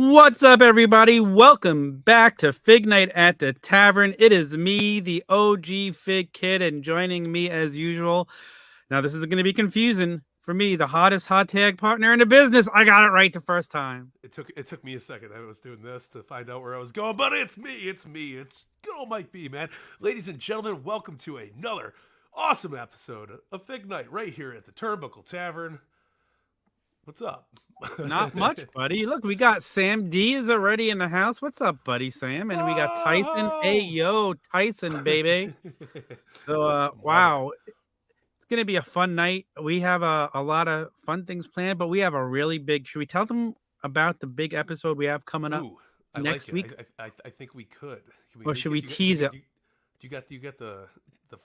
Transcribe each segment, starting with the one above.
What's up, everybody? Welcome back to Fignight at the Tavern. It is me, the OG Fig Kid, and joining me as usual. Now, this is going to be confusing for me, the hottest hot tag partner in the business. I got it right the first time. It took me a second. I was doing this to find out where I was going, but it's me. It's good old Mike B, man. Ladies and gentlemen, welcome to another awesome episode of Fignight right here at the Turnbuckle Tavern. What's up? Not much, buddy. Look, we got Sam D is already in the house. What's up, buddy, Sam? And we got Tyson. Hey, yo, Tyson, baby. So, wow. It's going to be a fun night. We have a lot of fun things planned, but we have a really big... Should we tell them about the big episode we have coming up next week? I think we could. Or should we tease it? Do you got the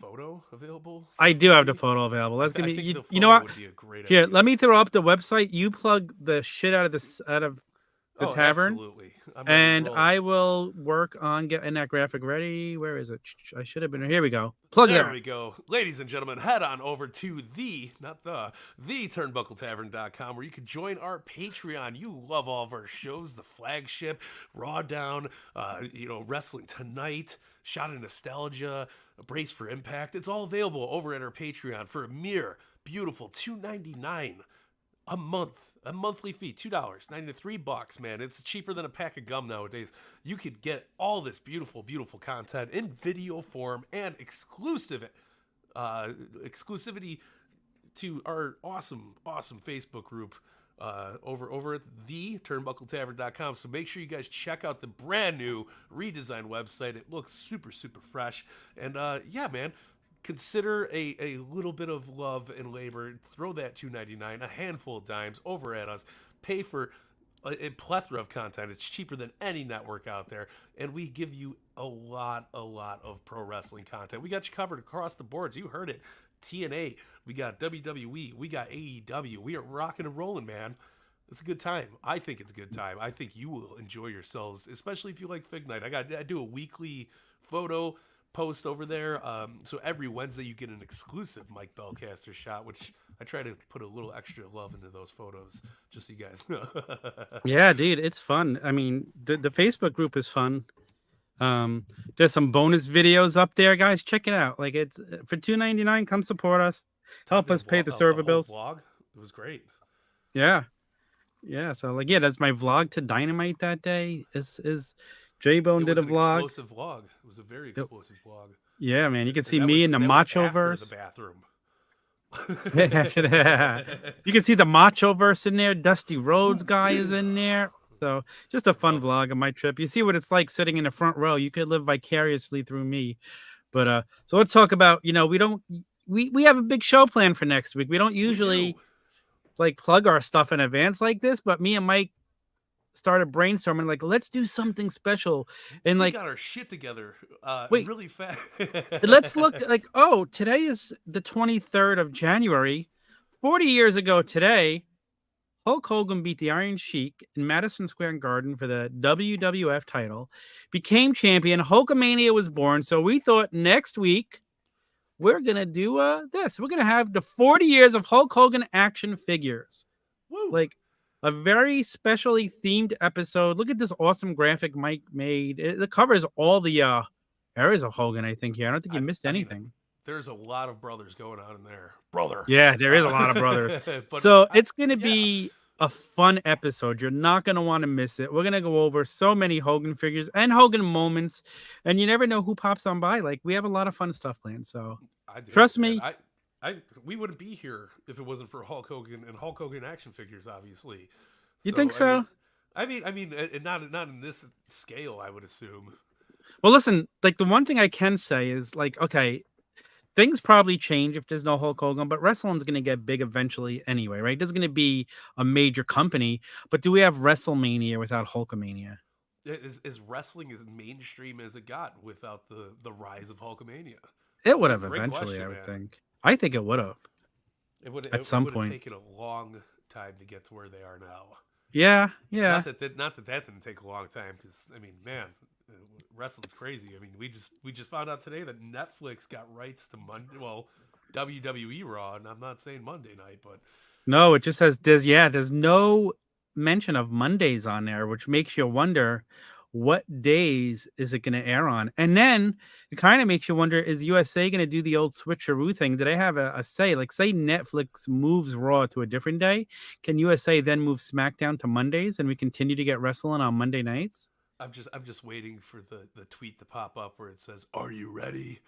photo available? I do have the photo available. That's gonna be, you know what? Would be a great Here, idea. let me throw up the website. You plug the shit out of the tavern, absolutely. and I will work on getting that graphic ready. Where is it? I should have been. Here we go. Plug there it. We go. Ladies and gentlemen, head on over to the turnbuckletavern.com where you can join our Patreon. You love all of our shows, the flagship, Raw Down, Wrestling Tonight, Shot of Nostalgia, A Brace for Impact. It's all available over at our Patreon for a mere beautiful $2.99 a month. A monthly fee, $2.93, $3, man. It's cheaper than a pack of gum nowadays. You could get all this beautiful, beautiful content in video form and exclusivity to our awesome, awesome Facebook group over at theturnbuckletavern.com. So make sure you guys check out the brand new redesigned website. It looks super, super fresh. And yeah, man. Consider a little bit of love and labor. Throw that $2.99, a handful of dimes over at us. Pay for a plethora of content. It's cheaper than any network out there. And we give you a lot of pro wrestling content. We got you covered across the boards. You heard it. TNA, we got WWE, we got AEW. We are rocking and rolling, man. It's a good time. I think it's a good time. I think you will enjoy yourselves, especially if you like Fignight. I do a weekly photo post over there. So every Wednesday you get an exclusive Mike Bellcaster shot, which I try to put a little extra love into those photos, just so you guys know. Yeah, dude, it's fun. I mean, the Facebook group is fun. There's some bonus videos up there, guys. Check it out. Like, it's for $2.99. Come support us. Help us pay the server bills. Vlog. It was great. Yeah. So like, yeah, that's my vlog to Dynamite that day. Is J-Bone did a vlog. Explosive vlog. It was a very explosive vlog. Yeah, man. You can see me in the Macho-verse. The bathroom. You can see the Macho-verse in there. Dusty Rhodes guy is in there. So just a fun vlog of my trip. You see what it's like sitting in the front row. You could live vicariously through me. But so let's talk about, we have a big show planned for next week. We don't usually like plug our stuff in advance like this, but me and Mike started brainstorming, like, let's do something special. And we got our shit together really fast. Let's look like, today is the 23rd of January. 40 years ago today, Hulk Hogan beat the Iron Sheik in Madison Square Garden for the WWF title, became champion. Hulkamania was born. So we thought next week we're going to do this. We're going to have the 40 years of Hulk Hogan action figures. Woo. Like, a very specially themed episode. Look at this awesome graphic Mike made. It covers all the eras of Hogan, I think, here. I don't think you missed anything. Mean, there's a lot of brothers going on in there. Brother. Yeah, there is a lot of brothers. It's going to be a fun episode. You're not going to want to miss it. We're going to go over so many Hogan figures and Hogan moments, and you never know who pops on by. Like, we have a lot of fun stuff planned, so trust me. We wouldn't be here if it wasn't for Hulk Hogan and Hulk Hogan action figures, obviously. You think so? I mean, not in this scale, I would assume. Well, listen, like, the one thing I can say is, like, okay, things probably change if there's no Hulk Hogan, but wrestling's going to get big eventually anyway, right? There's going to be a major company, but do we have WrestleMania without Hulkamania? Is wrestling as mainstream as it got without the rise of Hulkamania? It would have eventually, I would think. I think it would have. At some point. It would have taken a long time to get to where they are now. Yeah. Not that didn't take a long time, because I mean, man, wrestling's crazy. I mean, we just found out today that Netflix got rights to WWE Raw, and I'm not saying Monday night, but no, it just says there's no mention of Mondays on there, which makes you wonder what days is it going to air on? And then it kind of makes you wonder, is USA going to do the old switcheroo thing? Do they have a say? Like, say Netflix moves Raw to a different day. Can USA then move SmackDown to Mondays and we continue to get wrestling on Monday nights? I'm just waiting for the tweet to pop up where it says, "Are you ready?"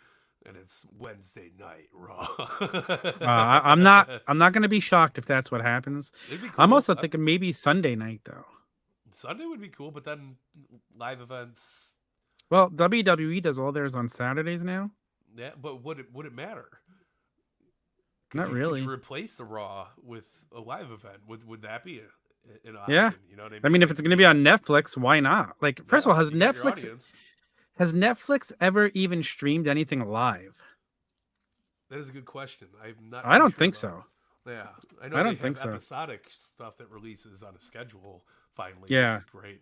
And it's Wednesday night Raw. I'm not going to be shocked if that's what happens. It'd be cool. I'm also thinking maybe Sunday night, though. Sunday would be cool, but then live events. Well, WWE does all theirs on Saturdays now. Yeah, but would it matter? Not really. Could you replace the Raw with a live event? Would that be an option? Yeah. You know what I mean? I mean, if it's going to be on Netflix, why not? Like, first of all, has Netflix ever even streamed anything live? That is a good question. I don't think so. Yeah, I know I they don't think have so. episodic stuff that releases on a schedule finally. Yeah. Which is great,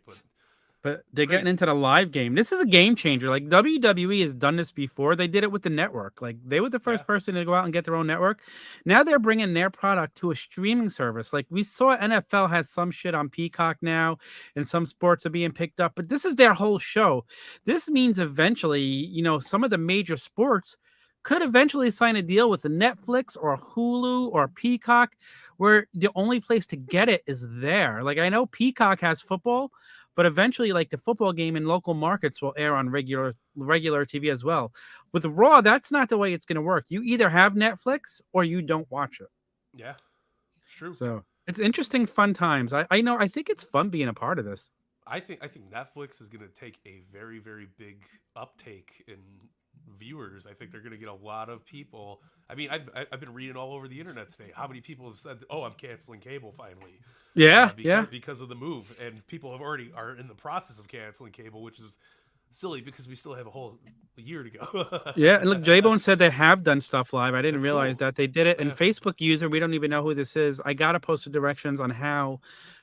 but they're getting into the live game. This is a game changer. Like, WWE has done this before. They did it with the network. Like, they were the first person to go out and get their own network. Now they're bringing their product to a streaming service. Like, we saw NFL has some shit on Peacock now, and some sports are being picked up. But this is their whole show. This means eventually, you know, some of the major sports could eventually sign a deal with a Netflix or Hulu or Peacock, where the only place to get it is there. Like, I know Peacock has football, but eventually, like, the football game in local markets will air on regular TV as well. With Raw, that's not the way it's going to work. You either have Netflix or you don't watch it. Yeah, it's true. So it's interesting, fun times. I know. I think it's fun being a part of this. I think Netflix is going to take a very, very big uptake in viewers. I think they're going to get a lot of people. I mean, I've been reading all over the internet today how many people have said, "Oh, I'm canceling cable finally." Because of the move, and people are in the process of canceling cable, which is silly because we still have a whole year to go. Yeah, and look, J-Bone said they have done stuff live. I didn't realize that they did it. And Yeah. Facebook user, we don't even know who this is. I gotta post the directions on how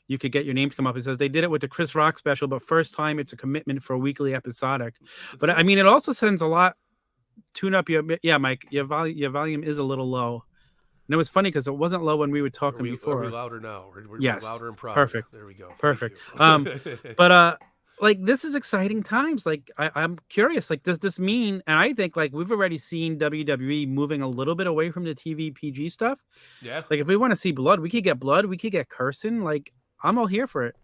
you could get your name to come up. It says they did it with the Chris Rock special, but first time it's a commitment for a weekly episodic. But I mean, it also sends a lot. Tune up your Mike. Your volume is a little low. And it was funny because it wasn't low when we were talking before. Are we louder now? We're yes, louder and prouder. Perfect. There we go. Perfect. But like, this is exciting times. Like, I'm curious. Like, does this mean? And I think, like, we've already seen WWE moving a little bit away from the TV PG stuff. Yeah. Like, if we want to see blood, we could get blood. We could get cursing. Like, I'm all here for it.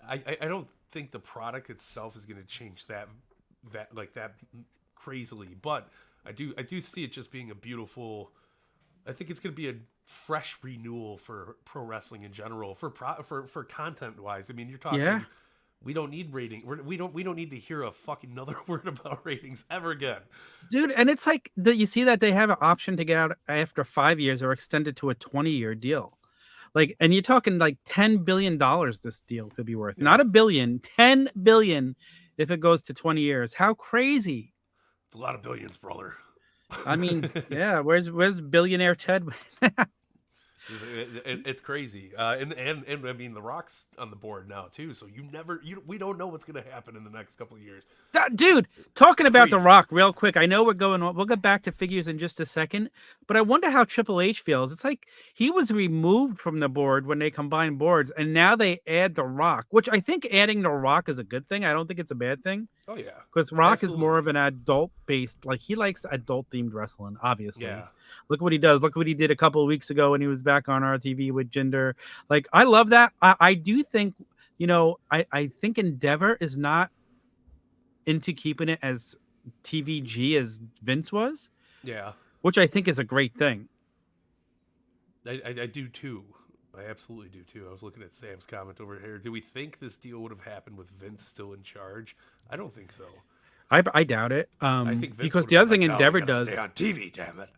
I don't think the product itself is going to change that crazily, but I do see it just being a beautiful. I think it's going to be a fresh renewal for pro wrestling in general, for content wise. I mean, you're talking. Yeah. We don't need rating. We don't need to hear a fucking another word about ratings ever again, dude. And it's like you see that they have an option to get out after 5 years or extend it to a 20-year deal. Like, and you're talking like $10 billion. This deal could be worth not $1 billion, $10 billion if it goes to 20 years. How crazy! It's a lot of billions, brother. I mean, yeah. Where's billionaire Ted? It's crazy, and I mean, The Rock's on the board now too. So we don't know what's going to happen in the next couple of years. Dude, talking about The Rock real quick. I know we'll get back to figures in just a second, but I wonder how Triple H feels. It's like he was removed from the board when they combined boards, and now they add The Rock, which I think adding The Rock is a good thing. I don't think it's a bad thing. Oh yeah, because Rock is more of an adult-based, like, he likes adult-themed wrestling, obviously. Yeah. Look what he does. Look what he did a couple of weeks ago when he was back on RTV with Jinder. Like, I love that. I do think, I think Endeavor is not into keeping it as TVG as Vince was. Yeah. Which I think is a great thing. I do too. I absolutely do too. I was looking at Sam's comment over here. Do we think this deal would have happened with Vince still in charge? I don't think so. I doubt it. I think Vince because the other thing Endeavor does, stay on TV, damn it.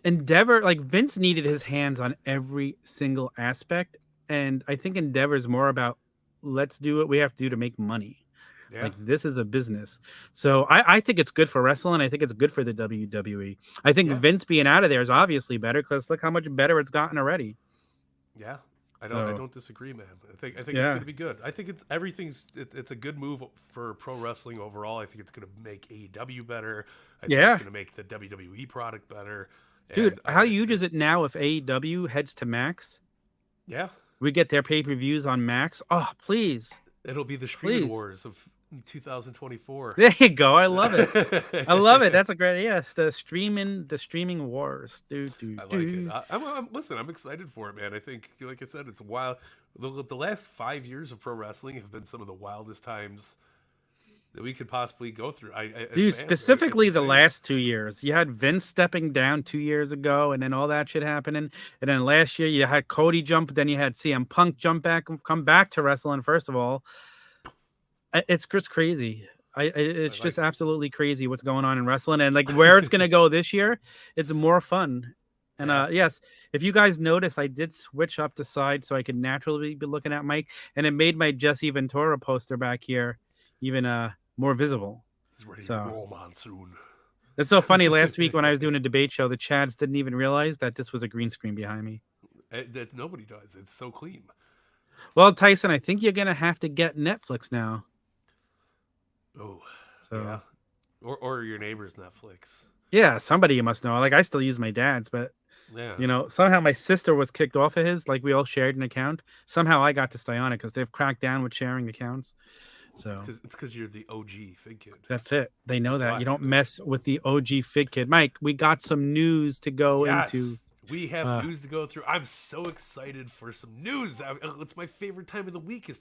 Endeavor, like, Vince needed his hands on every single aspect, and I think Endeavor is more about, let's do what we have to do to make money. Yeah. Like, this is a business. So I think it's good for wrestling. I think it's good for the WWE. I think Vince being out of there is obviously better because look how much better it's gotten already. Yeah. I don't disagree, man. I think it's going to be good. I think it's a good move for pro wrestling overall. I think it's going to make AEW better. I think it's going to make the WWE product better. Dude, how huge is it now if AEW heads to Max? Yeah. We get their pay-per-views on Max. Oh, please. It'll be the streaming Please. wars of 2024. There you go. I love it. I love it. That's a great, yes. The streaming wars. I like it. Listen, I'm excited for it, man. I think, like I said, it's wild. The last 5 years of pro wrestling have been some of the wildest times that we could possibly go through. Dude, specifically the last 2 years. You had Vince stepping down 2 years ago, and then all that shit happening. And then last year you had Cody jump, then you had CM Punk come back to wrestling. First of all, it's just crazy. It's just absolutely crazy what's going on in wrestling, and like where it's gonna go this year. It's more fun. And yes, if you guys notice, I did switch up the side so I could naturally be looking at Mike, and it made my Jesse Ventura poster back here even more visible. He's ready to roll monsoon. It's so funny. Last week when I was doing a debate show, the Chads didn't even realize that this was a green screen behind me. That nobody does. It's so clean. Well, Tyson, I think you're gonna have to get Netflix now. Oh, so, yeah. Or your neighbor's Netflix. Yeah, somebody you must know. Like I still use my dad's, but you know, somehow my sister was kicked off of his. Like we all shared an account. Somehow I got to stay on it because they've cracked down with sharing accounts. So it's because you're the OG Fig Kid. That's it. They know that you don't mess with the OG Fig Kid. Mike, we got some news to go into. We have news to go through. I'm so excited for some news. It's my favorite time of the week.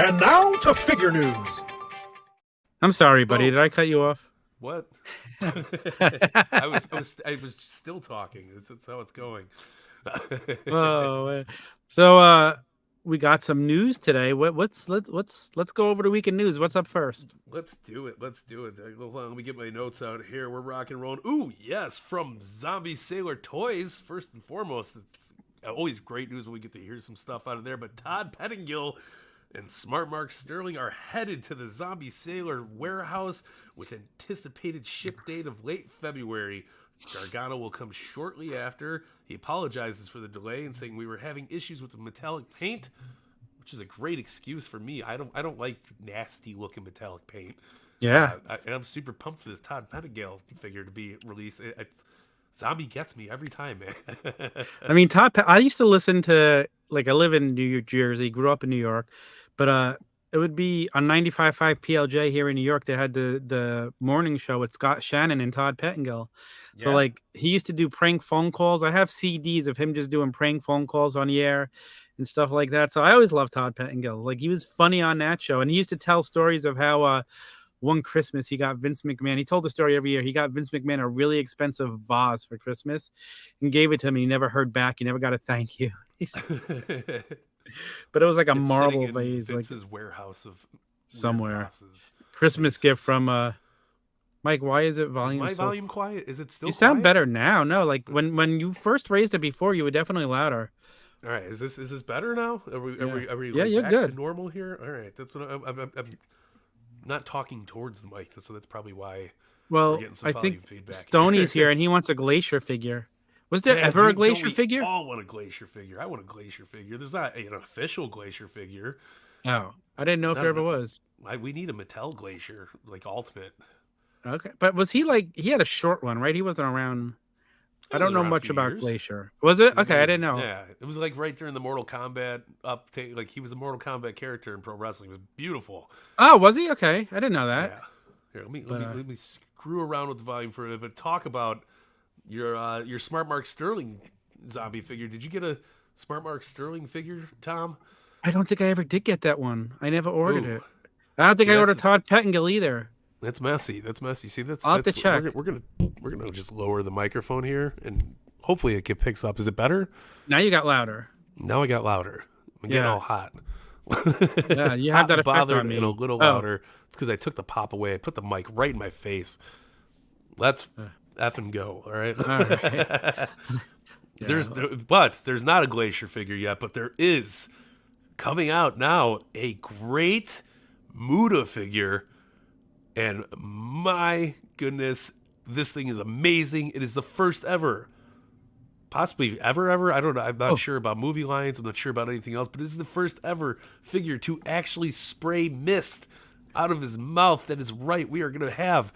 And now to figure news. I'm sorry, buddy. Did I cut you off? What? I was still talking. That's how it's going. So we got some news today. Let's go over the weekend news. What's up first? Let's do it. Hold on, let me get my notes out here. We're rocking and rolling. Ooh, yes, from Zombie Sailor Toys. First and foremost, it's always great news when we get to hear some stuff out of there. But Todd Pettingill and Smart Mark Sterling are headed to the Zombie Sailor warehouse with anticipated ship date of late February. Gargano will come shortly after. He apologizes for the delay and saying we were having issues with the metallic paint, which is a great excuse for me. I don't like nasty looking metallic paint. Yeah, and I'm super pumped for this Todd Pettingill figure to be released. Zombie gets me every time, man. I mean, I used to listen to, like, I live in New Jersey, grew up in New York, but it would be on 95.5 PLJ here in New York. They had the morning show with Scott Shannon and Todd Pettingill. So like he used to do prank phone calls. I have CDs of him just doing prank phone calls on the air and stuff like that. So I always loved Todd Pettingill. Like he was funny on that show, and he used to tell stories of how one Christmas he got Vince McMahon. He told the story every year. He got Vince McMahon a really expensive vase for Christmas and gave it to him. And he never heard back. He never got a thank you. But it was like a marble vase, Vince's warehouse of somewhere. Vases. Christmas gift from Mike. Why is it volume? Is my volume quiet? Is it still? You sound quiet? better now. No, like when you first raised it before, you were definitely louder. All right, is this better now? Are we you're back good to normal here? All right, that's what I'm not talking towards the mic, so that's probably why. Well, we're getting some volume feedback. Stoney's here, and he wants a Glacier figure. Was there ever a Glacier figure? All want a Glacier figure. I want a Glacier figure. There's not an official Glacier figure. Oh, I didn't know if there ever was. We need a Mattel Glacier, like Ultimate. Okay, but was he like he had a short one, right? He wasn't around. I don't know much about Glacier. Was it? Okay, I didn't know. Yeah, it was like right during the Mortal Kombat update. Like he was a Mortal Kombat character in pro wrestling. It was beautiful. Oh, was he? Okay, I didn't know that. Yeah. Here, let me screw around with the volume for a bit. But talk about your Smart Mark Sterling zombie figure. Did you get a Smart Mark Sterling figure, Tom? I don't think I ever did get that one. I never ordered it. I don't think I ordered Todd Pettingill either. That's messy. See, I'll have to check. We're gonna just lower the microphone here, and hopefully it picks up. Is it better? Now you got louder. Now I got louder. I'm getting all hot. Yeah, you have that effect on me. And a little louder. It's because I took the pop away. I put the mic right in my face. Let's effing go. All right. All right. There's not a Glacier figure yet, but there is coming out now a great Muda figure. And my goodness, this thing is amazing. It is the first ever possibly ever. I don't know. I'm not Oh. sure about movie lines. I'm not sure about anything else. But this is the first ever figure to actually spray mist out of his mouth. That is right. We are going to have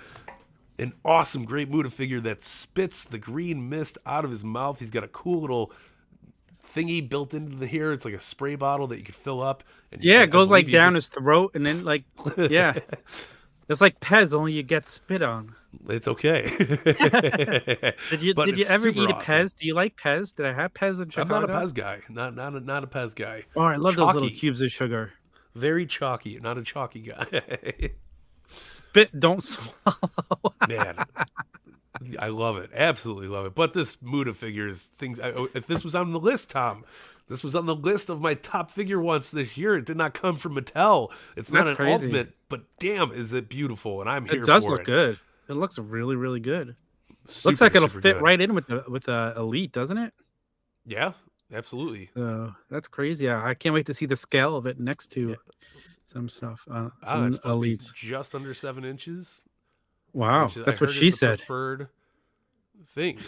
an awesome Great Muta figure that spits the green mist out of his mouth. He's got a cool little thingy built into the here. It's like a spray bottle that you could fill up. And Yeah, it goes like you down his throat, and then like, yeah, it's like Pez, only you get spit on. It's okay. Did you But it's ever super eat a awesome. Pez? Do you like Pez? Did I have Pez in I'm Chicago? not a Pez guy. Not a Pez guy. Oh, I love those little Chalky. cubes of sugar. Very chalky. Not a chalky guy. Spit, don't swallow. Man, I love it. Absolutely love it. But this Muta figures things. If this was on the list, Tom, this was on the list of my top figure once this year. It did not come from Mattel. It's not That's an crazy. ultimate, but damn, is it beautiful? And I'm here for it. It does look good. It looks really, really good. Looks Super, like it'll super fit good. right in with the Elite, doesn't it? Yeah, absolutely. So that's crazy. I can't wait to see the scale of it next to some stuff. Some It's supposed to be Elites. just under 7 inches. Wow, which I that's what heard she is the said. Preferred thing.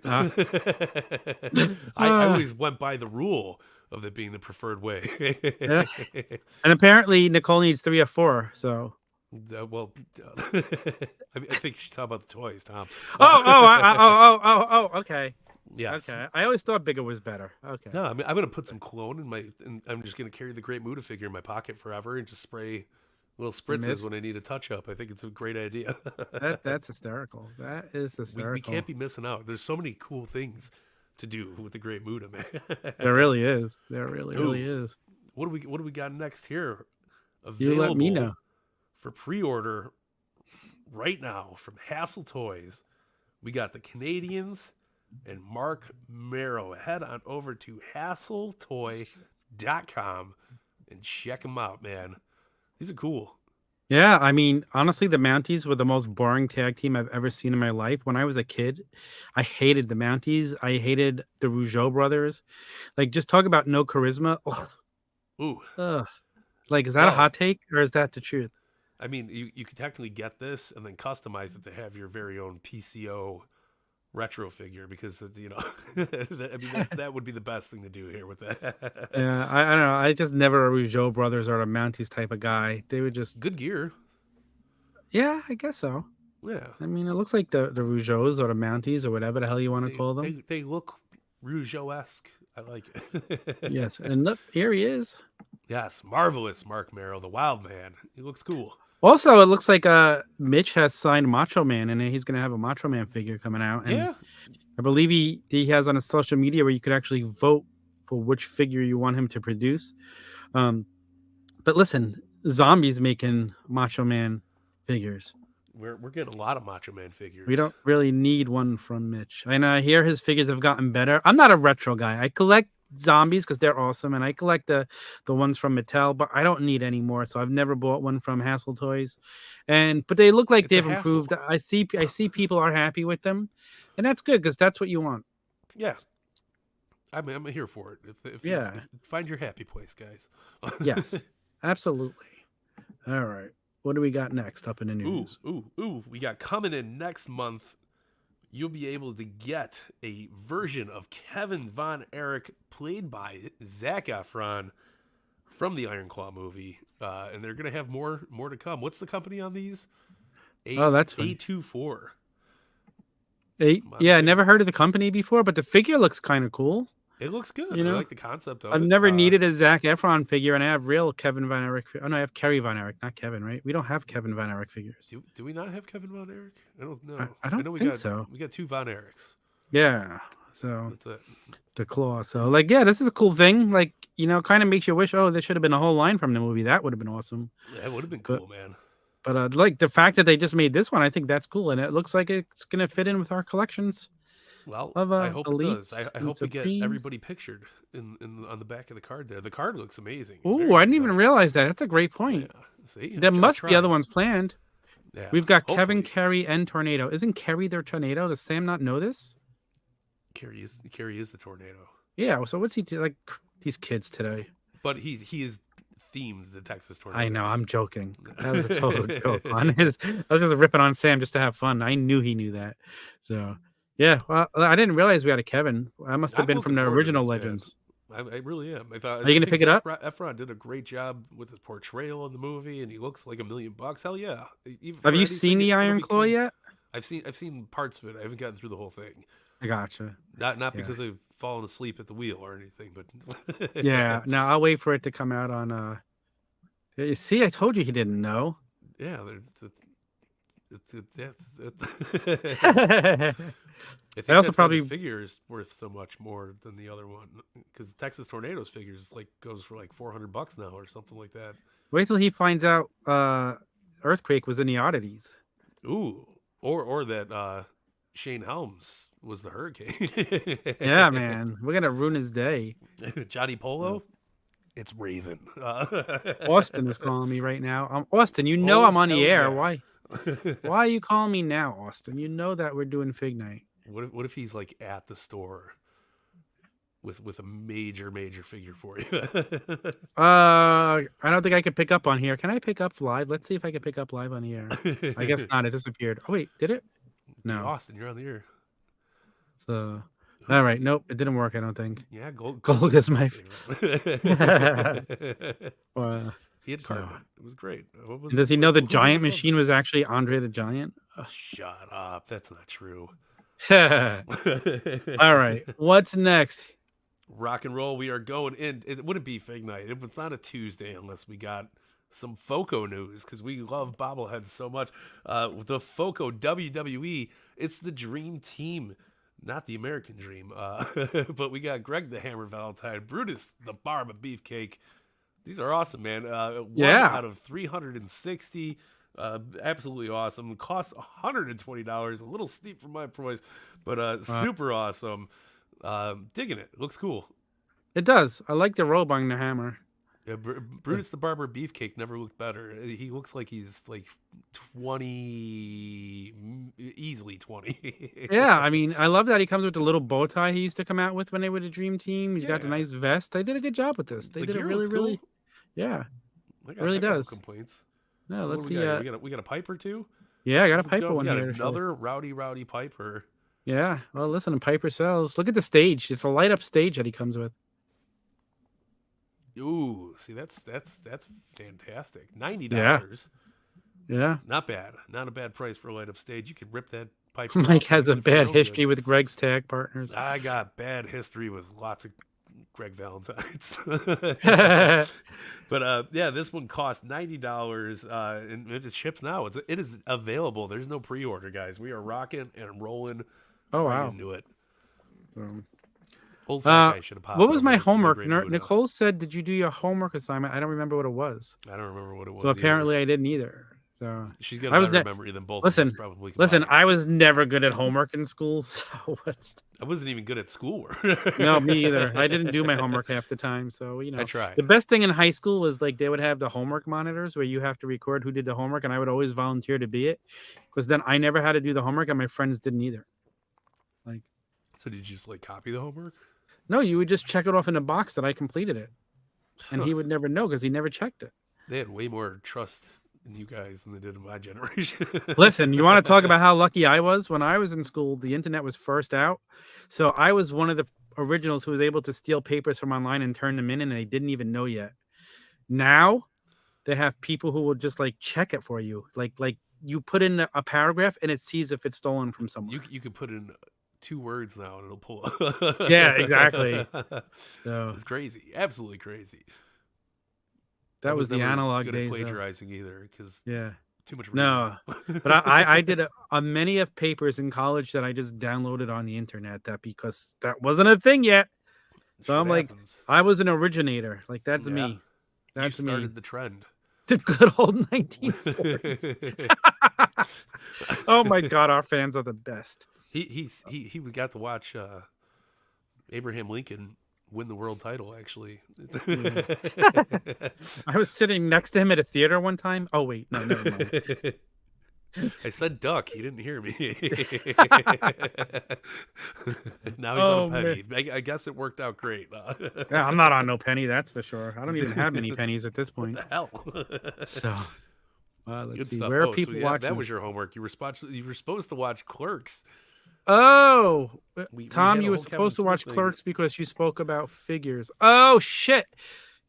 Ah. I always went by the rule of it being the preferred way. Yeah. And apparently Nicole needs 3 or 4. So. Well, I think she's talking about the toys, Tom. Oh, okay. Yes. Okay. I always thought bigger was better. Okay. No, I mean, I'm gonna put some cologne and I'm just gonna carry the Great Muta figure in my pocket forever and just spray little spritzes Mist. when I need a touch up. I think it's a great idea. That's hysterical. That is hysterical. we can't be missing out. There's so many cool things to do with the Great Muta, man. There really is. There really is. What do we got next here? You let me know. For pre-order right now from Hassel Toys. We got the Canadians and Mark Merrow. Head on over to hasseltoy.com and check them out, man. These are cool. Yeah, I mean, honestly, the Mounties were the most boring tag team I've ever seen in my life. When I was a kid, I hated the Mounties. I hated the Rougeau brothers. Like, just talk about no charisma. Ugh. Ooh. Ugh. Like, is that a hot take or is that the truth? I mean, you could technically get this and then customize it to have your very own PCO retro figure because, you know, that would be the best thing to do here with that. Yeah, I don't know. I just never a Rougeau brothers or a Mounties type of guy. They would just... Good gear. Yeah, I guess so. Yeah. I mean, it looks like the Rougeaus or the Mounties or whatever the hell you want to call them. They look Rougeau-esque. I like it. Yes, and look, here he is. Yes, marvelous Mark Merrow, the Wild Man. He looks cool. Also, it looks like Mitch has signed Macho Man, and he's going to have a Macho Man figure coming out. And Yeah. I believe he has on his social media where you could actually vote for which figure you want him to produce. But listen, Zombie's making Macho Man figures. We're getting a lot of Macho Man figures. We don't really need one from Mitch. And I hear his figures have gotten better. I'm not a retro guy. I collect Zombies because they're awesome, and I collect the ones from Mattel, but I don't need any more. So I've never bought one from Hassel Toys, but they look like It's a they've hassle. improved. I see people are happy with them, and that's good because that's what you want. Yeah. I'm here for it. If Yeah. find your happy place, guys. Yes, absolutely. All right, what do we got next up in the news? Ooh. We got coming in next month. You'll be able to get a version of Kevin Von Erich played by Zac Efron from the Iron Claw movie. And they're going to have more to come. What's the company on these? That's fun. A24. Yeah, I never heard of the company before, but the figure looks kind of cool. It looks good. You know, I like the concept of I've it. never needed a Zac Efron figure, and I have real Kevin Von Erich. Oh no, I have Kerry Von Erich, not Kevin, right? We don't have Kevin Von Erich figures. Do we not have Kevin Von Erich? I don't know. I don't know we think got, so. We got 2 Von Erichs. Yeah, so That's it. the claw. So like, yeah, this is a cool thing. Like, you know, kind of makes you wish, oh, there should have been a whole line from the movie. That would have been awesome. Yeah, it would have been cool, man. But like the fact that they just made this one, I think that's cool, and it looks like it's gonna fit in with our collections. Well, Of, I hope it Elites does. I and hope we get Supremes. everybody pictured in on the back of the card there. The card looks amazing. Ooh, Very I didn't even nice. realize that. That's a great point. Yeah. See, There I must be other tried. ones planned. Yeah. We've got Kevin, Hopefully. Kerry, and Tornado. Isn't Kerry their Tornado? Does Sam not know this? Kerry is the tornado, Yeah. So what's he like? These kids today. but he is themed the Texas tornado. I know. I'm joking. That was a total joke on his. I was just ripping on Sam just to have fun. I knew he knew that. So Yeah, well, I didn't realize we had a Kevin. I must have I'm been from looking the forward to original this, man. Legends. I really am. I thought. Are you I gonna think pick it up? Efron did a great job with his portrayal in the movie, and he looks like $1 million. Hell yeah! Even Have for you anything, seen the it'll Iron be Claw cool. yet? I've seen parts of it. I haven't gotten through the whole thing. I gotcha. Not Yeah. because I've fallen asleep at the wheel or anything, but Yeah. Now I'll wait for it to come out on. You see, I told you he didn't know. yeah. I think also that's why the probably figure is worth so much more than the other one, because Texas Tornadoes figures goes for like $400 now or something like that. wait till he finds out Earthquake was in the oddities. Ooh, or that Shane Helms was the Hurricane. Yeah, man, we're gonna ruin his day. Johnny Polo, it's Raven. Austin is calling me right now. Austin, you know Oh, I'm on the hell air. yeah. Why? Why are you calling me now, Austin? You know that we're doing Fignight. What if he's like at the store with a major figure for you? I don't think I can pick up on here. Can I pick up live? Let's see if I can pick up live on here. I guess not. It disappeared. Oh wait, did it? No. Austin, you're on the air. So, all right. Nope, it didn't work. I don't think. Yeah, Gold is my favorite. He had So- Cartman. It was great. Does he know the giant machine was actually Andre the Giant? Shut up. That's not true. All right. What's next? Rock and roll. We are going in. It wouldn't be Fignight. It was not a Tuesday unless we got some Foco news, because we love bobbleheads so much. With the Foco WWE, it's the Dream Team, not the American Dream. But we got Greg the Hammer Valentine, Brutus the Barba Beefcake. These are awesome, man. Yeah. 1 out of 360. Absolutely awesome. Costs $120. A little steep for my price, but super awesome. Digging it. Looks cool. It does. I like the robe on the hammer. Yeah, Brutus the Barber Beefcake never looked better. He looks like he's like 20, easily 20. Yeah, I mean, I love that he comes with the little bow tie he used to come out with when they were the Dream Team. He's got the Yeah. nice vest. They did a good job with this. They The did a gear really, looks really, cool. yeah. I really I got no does. complaints. No, What let's do see. we got? We got a Piper too. Yeah, I got a We Piper one got here. to show. another rowdy Piper. Yeah. Well, listen, Piper sells. Look at the stage. It's a light up stage that he comes with. Ooh, see that's fantastic. $90. Yeah. Not bad. Not a bad price for a light up stage. You could rip that Piper. Mike off has and a use it for your bad own history goods. with Greg's tag partners. I got bad history with lots of Greg Valentines. But yeah, this one cost $90, and it ships now. It is available. There's no pre-order, guys. We are rocking and rolling Oh right wow. into it. Um, Old fat guy should have popped. What was over my it. It's a homework? great mood now. Nicole said, "Did you do your homework assignment?" I don't remember what it was. I don't remember what it was. So either. apparently, I didn't either. So she's got I a was better ne- memory than both. listen, of us probably. Listen, combined. I was never good at homework in school. So what's I wasn't even good at schoolwork. no, me either. I didn't do my homework half the time. So I tried. The best thing in high school was like they would have the homework monitors where you have to record who did the homework, and I would always volunteer to be it because then I never had to do the homework, and my friends didn't either. Like, So did you just like copy the homework? no, you would just check it off in a box that I completed it, and he would never know because he never checked it. They had way more trust in you guys than they did in my generation. Listen, you want to talk about how lucky I was? When I was in school, the internet was first out. So I was one of the originals who was able to steal papers from online and turn them in, and they didn't even know yet. Now they have people who will just like check it for you. Like you put in a paragraph and it sees if it's stolen from someone. You could put in 2 words now and it'll pull. Yeah, exactly. So It's crazy. Absolutely crazy. that was the never analog good days. at though. plagiarizing either, because Yeah. too much. No, reading. but I did a many of papers in college that I just downloaded on the internet because that wasn't a thing yet. So Shit I'm like, happens. I was an originator. Like that's Yeah. me. That's you me. started the trend. The good old 1940s. Oh my God, our fans are the best. He got to watch Abraham Lincoln win the world title. Actually, I was sitting next to him at a theater one time. Oh wait, no, never mind. I said duck. He didn't hear me. Now he's Oh, on a penny. I guess it worked out great. Yeah, I'm not on no penny, that's for sure. I don't even have many pennies at this point. What the hell? So, let's Good see. stuff. Where are Oh, people so yeah, watching? that was your homework. You were supposed to watch Clerks. Oh, We Tom, had a you were whole Kevin supposed to Smith watch thing. Clerks because you spoke about figures. Oh shit!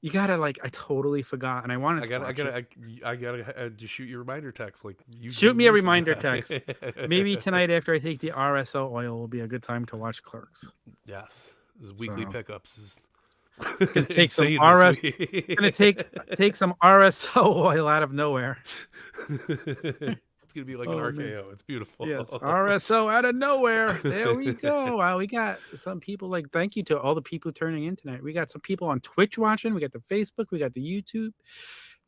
You gotta I totally forgot, and I wanted to watch it. I gotta just shoot you a reminder text like you Shoot do me a me reminder sometime. text. Maybe tonight after I take the RSO oil will be a good time to watch Clerks. Yes, this weekly So, pickups is gonna take some insane RS. this week. Gonna take some RSO oil out of nowhere. It's gonna be like an Oh man. RKO. It's beautiful. Yes, RSO out of nowhere. There we go. Wow, we got some people thank you to all the people turning in tonight. We got some people on Twitch watching. We got the Facebook. We got the YouTube.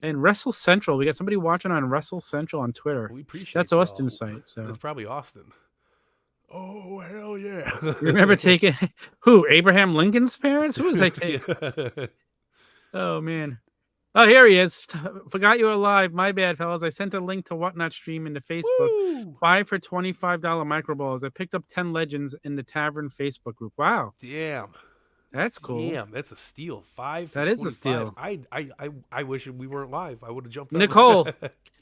And Wrestle Central. We got somebody watching on Wrestle Central on Twitter. We appreciate That's y'all. Austin's site. So It's probably Austin. Oh hell yeah! remember taking who? Abraham Lincoln's parents? Who was I taking? Yeah. Oh man. Oh, here he is. Forgot you were live. My bad, fellas. I sent a link to Whatnot stream into Facebook. Woo! 5 for $25 microballs. I picked up 10 legends in the Tavern Facebook group. Wow. Damn. That's cool. Damn, that's a steal. 5 for That is a 25. steal. I wish we weren't live. I would have jumped on. Nicole.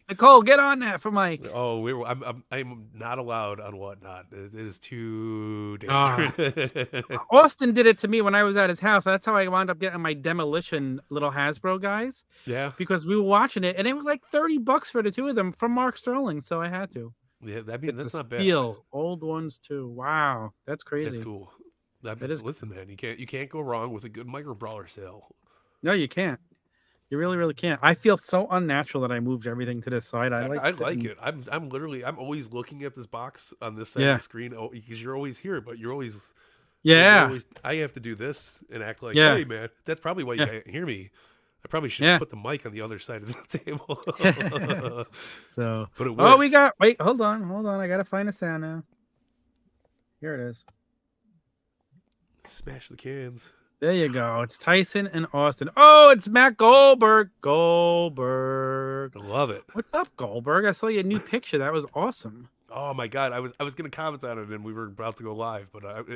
Nicole, get on that for Mike. Oh, I'm not allowed on Whatnot. It is too Ah. dangerous. Austin did it to me when I was at his house. That's how I wound up getting my Demolition little Hasbro guys. Yeah. Because we were watching it, and it was like $30 for the two of them from Mark Sterling, so I had to. Yeah, It's that's a not steal. bad. Old ones too. Wow, that's crazy. That's cool. That is listen, man, you can't go wrong with a good micro brawler sale. No, you can't. You really, really can't. I feel so unnatural that I moved everything to this side. I like it. I'm always looking at this box on this side of the screen because you're always here, but you're always I have to do this and act like, hey man, that's probably why you can't hear me. I probably should put the mic on the other side of the table. So, but it works. Wait, hold on. I gotta find a sound now. Here it is. Smash the cans. There you go. It's Tyson and Austin. Oh, it's Matt Goldberg. Goldberg. I love it. What's up, Goldberg? I saw your new picture. That was awesome. Oh my god, I was gonna comment on it and we were about to go live, but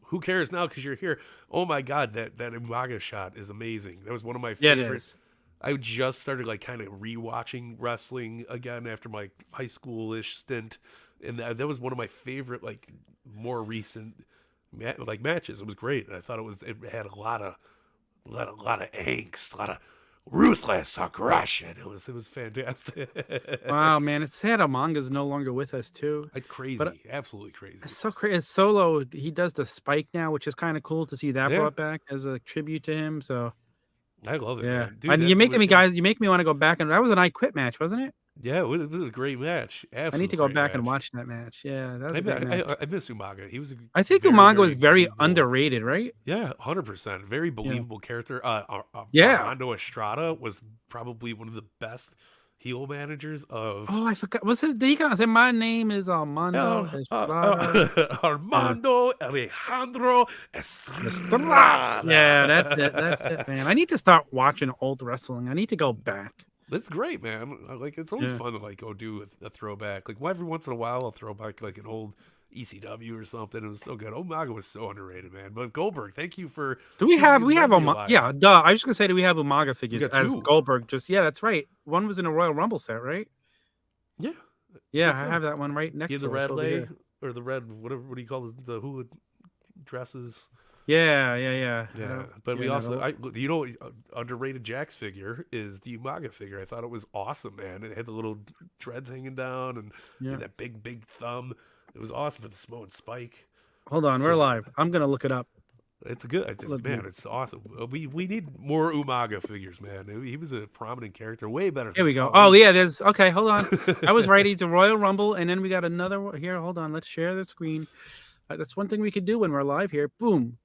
who cares now because you're here? Oh my god, that Umaga shot is amazing. That was one of my favorites. I just started kind of rewatching wrestling again after my high school-ish stint, and that was one of my favorite more recent matches. It was great. And I thought it had a lot of angst, a lot of ruthless aggression. It was fantastic. Wow, man, it's sad Amanga's no longer with us too. It's crazy, absolutely crazy. It's so crazy. Solo, he does the spike now, which is kind of cool to see that brought back as a tribute to him. So I love it. Yeah, man. Dude, and you make me want to go back, and that was an I Quit match, wasn't it? Yeah, it was a great match. Absolutely, I need to go back and watch that match. Yeah, that was a great match. I miss Umaga. He was. I think Umaga was very underrated, right? Yeah, 100%. Very believable character. Yeah, Armando Estrada was probably one of the best heel managers of. Oh, I forgot. Was it? Did he say my name is Armando Estrada? Armando Alejandro Estrada. Yeah, that's it, man. I need to start watching old wrestling. I need to go back. That's great, man. It's always fun to go do a throwback. Every once in a while, I'll throw back an old ECW or something. It was so good. Umaga was so underrated, man. But Goldberg, thank you for. We have Umaga. Yeah, duh. I was just gonna say, do we have Umaga figures as Goldberg? That's right. One was in a Royal Rumble set, right? Yeah. Yeah, I have that one right next to the red lay or the red whatever. What do you call the hula dresses? Yeah. But we also, underrated Jack's figure is the Umaga figure. I thought it was awesome, man. It had the little dreads hanging down and that big thumb. It was awesome for the Samoan spike. Hold on, we're live. I'm gonna look it up. It's man. It's awesome. We need more Umaga figures, man. He was a prominent character, way better. Here we go. Oh yeah, there's okay. Hold on, I was right. He's a Royal Rumble, and then we got another one here. Hold on, let's share the screen. That's one thing we could do when we're live here. Boom.